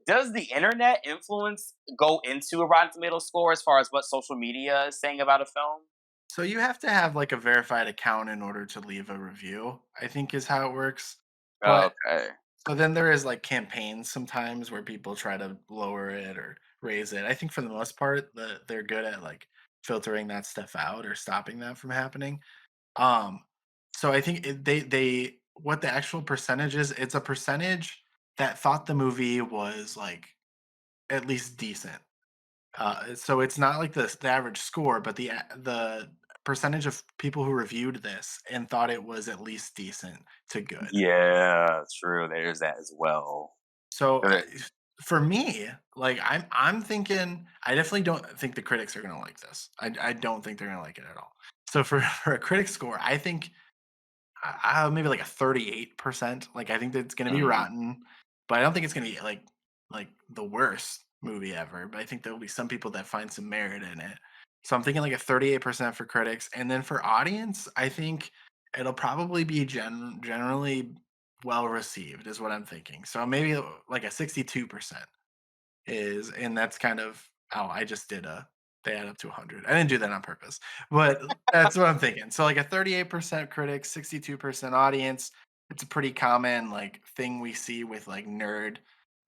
does the internet influence go into a Rotten Tomato score as far as what social media is saying about a film? So you have to have, like, a verified account in order to leave a review, I think is how it works. But Okay. so then there is, like, campaigns sometimes where people try to lower it or raise it. I think for the most part, they're good at, like, filtering that stuff out or stopping that from happening. Um, so I think they what the actual percentage is, it's a percentage that thought the movie was, like, at least decent. So it's not like the average score, but the percentage of people who reviewed this and thought it was at least decent to good. Yeah, true. There's that as well. So Uh, for me, like I'm thinking, I definitely don't think the critics are gonna like this. I don't think they're gonna like it at all. So for for a critic score, I think maybe like a 38%. Like I think that it's gonna be mm, rotten, but I don't think it's gonna be like the worst movie ever. But I think there will be some people that find some merit in it. So I'm thinking like a 38% for critics, and then for audience, I think it'll probably be generally well received, is what I'm thinking. So maybe like a 62% is, and that's kind of oh, I just did a they add up to 100. I didn't do that on purpose, but that's what I'm thinking. So like a 38% critics, 62% audience. It's a pretty common like thing we see with like nerd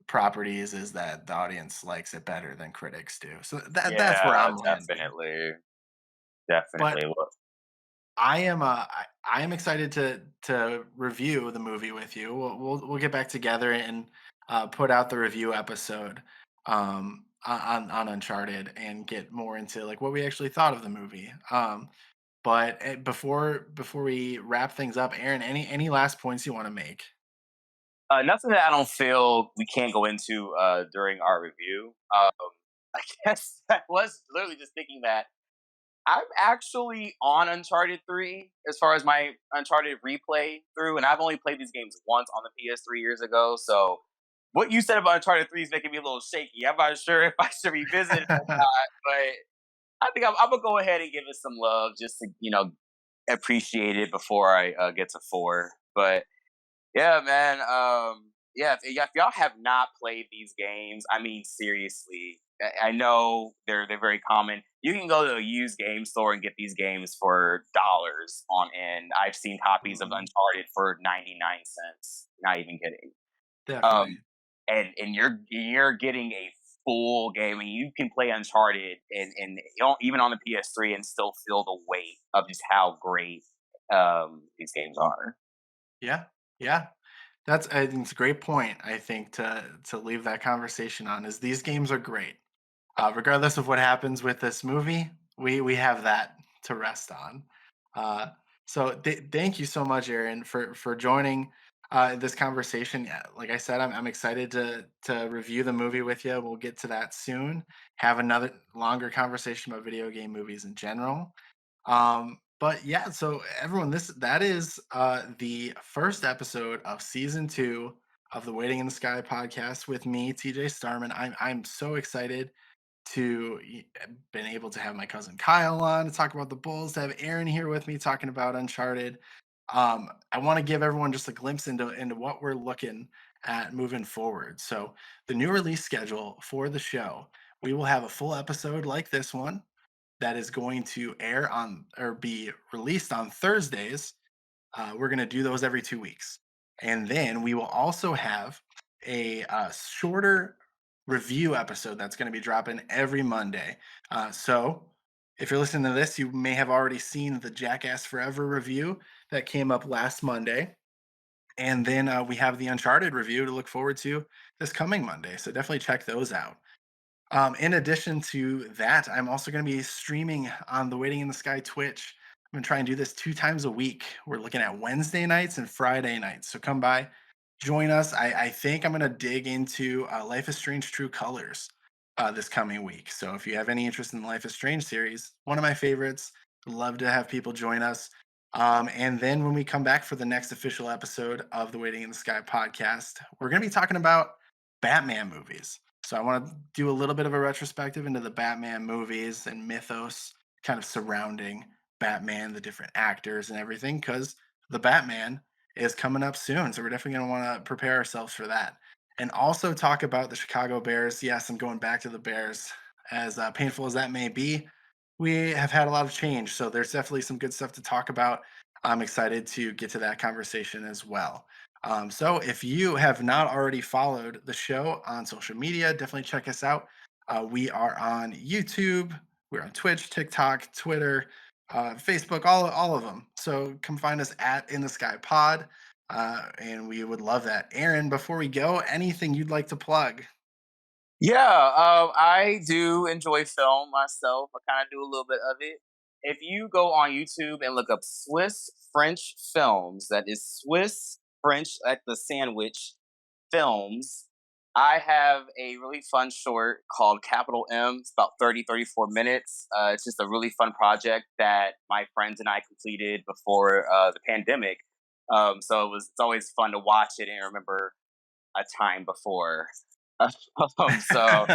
properties is that the audience likes it better than critics do. So that's where yeah, I'm landing. definitely. But Definitely. Look, I am excited to review the movie with you. We'll get back together and put out the review episode on Uncharted and get more into like what we actually thought of the movie. But before we wrap things up, Aaron, any last points you want to make? nothing that I don't feel we can't go into during our review. I guess I was literally just thinking that I'm actually on Uncharted 3 as far as my Uncharted replay through, and I've only played these games once on the PS3 years ago. So, what you said about Uncharted 3 is making me a little shaky. I'm not sure if I should revisit it or not, but I think I'm gonna go ahead and give it some love just to appreciate it before I get to 4. But yeah, man. Yeah, if y'all have not played these games, I mean, seriously, I know they're very common. You can go to a used game store and get these games for dollars on end. I've seen copies of Mhm, Uncharted for 99 cents. Not even kidding. Um, definitely. and you're getting a full game, and you can play Uncharted and even on the PS3 and still feel the weight of just how great these games are. Yeah, yeah. That's I think it's a great point. I think to leave that conversation on is these games are great. Regardless of what happens with this movie, we have that to rest on. Uh, so thank you so much, Aaron, for joining this conversation. Yeah, like I said, I'm excited to review the movie with you. We'll get to that soon. Have another longer conversation about video game movies in general. But yeah, so everyone, that is the first episode of season 2 of the Waiting in the Sky podcast with me, TJ Starman. I'm so excited to been able to have my cousin Kyle on to talk about the Bulls, to have Aaron here with me talking about Uncharted. I want to give everyone just a glimpse into what we're looking at moving forward. So the new release schedule for the show. we will have a full episode like this one that is going to air on or be released on Thursdays. We're going to do those every 2 weeks. And then we will also have a shorter review episode that's going to be dropping every Monday. So if you're listening to this, you may have already seen the Jackass Forever review that came up last Monday. And then we have the Uncharted review to look forward to this coming Monday. So definitely check those out. In addition to that, I'm also going to be streaming on the Waiting in the Sky Twitch. I'm going to try and do this 2 times a week. We're looking at Wednesday nights and Friday nights. So come by, join us. I think I'm going to dig into Life is Strange True Colors this coming week. So if you have any interest in the Life is Strange series, one of my favorites, love to have people join us. And then when we come back for the next official episode of the Waiting in the Sky podcast, we're going to be talking about Batman movies. So I want to do a little bit of a retrospective into the Batman movies and mythos kind of surrounding Batman, the different actors and everything, because the Batman is coming up soon. So we're definitely going to want to prepare ourselves for that. And also talk about the Chicago Bears. Yes, I'm going back to the Bears. As painful as that may be, we have had a lot of change. So there's definitely some good stuff to talk about. I'm excited to get to that conversation as well. So if you have not already followed the show on social media, definitely check us out. We are on YouTube, we're on Twitch, TikTok, Twitter, Facebook, all of them. So come find us at In the Sky Pod, and we would love that. Aaron, before we go, anything you'd like to plug? Yeah, I do enjoy film myself. I kind of do a little bit of it. If you go on YouTube and look up Swiss French films, that is Swiss French like the sandwich films, I have a really fun short called Capital M. It's about 30-34 minutes. It's just a really fun project that my friends and I completed before the pandemic. So it's always fun to watch it and remember a time before. So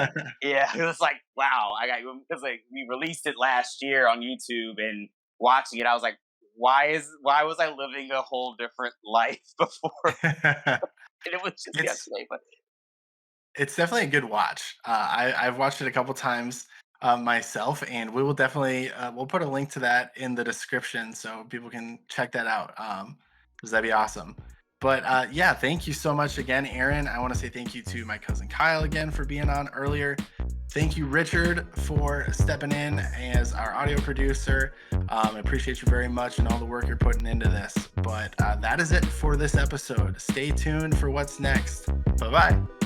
yeah, it was like wow. I got because like we released it last year on YouTube and watching it, I was like, why was I living a whole different life before? And it was just it's yesterday, but It's definitely a good watch. I've watched it a couple times myself, and we will definitely we'll put a link to that in the description so people can check that out. Because that'd be awesome. But yeah, thank you so much again, Aaron. I want to say thank you to my cousin Kyle again for being on earlier. Thank you, Richard, for stepping in as our audio producer. I appreciate you very much and all the work you're putting into this. But that is it for this episode. Stay tuned for what's next. Bye bye.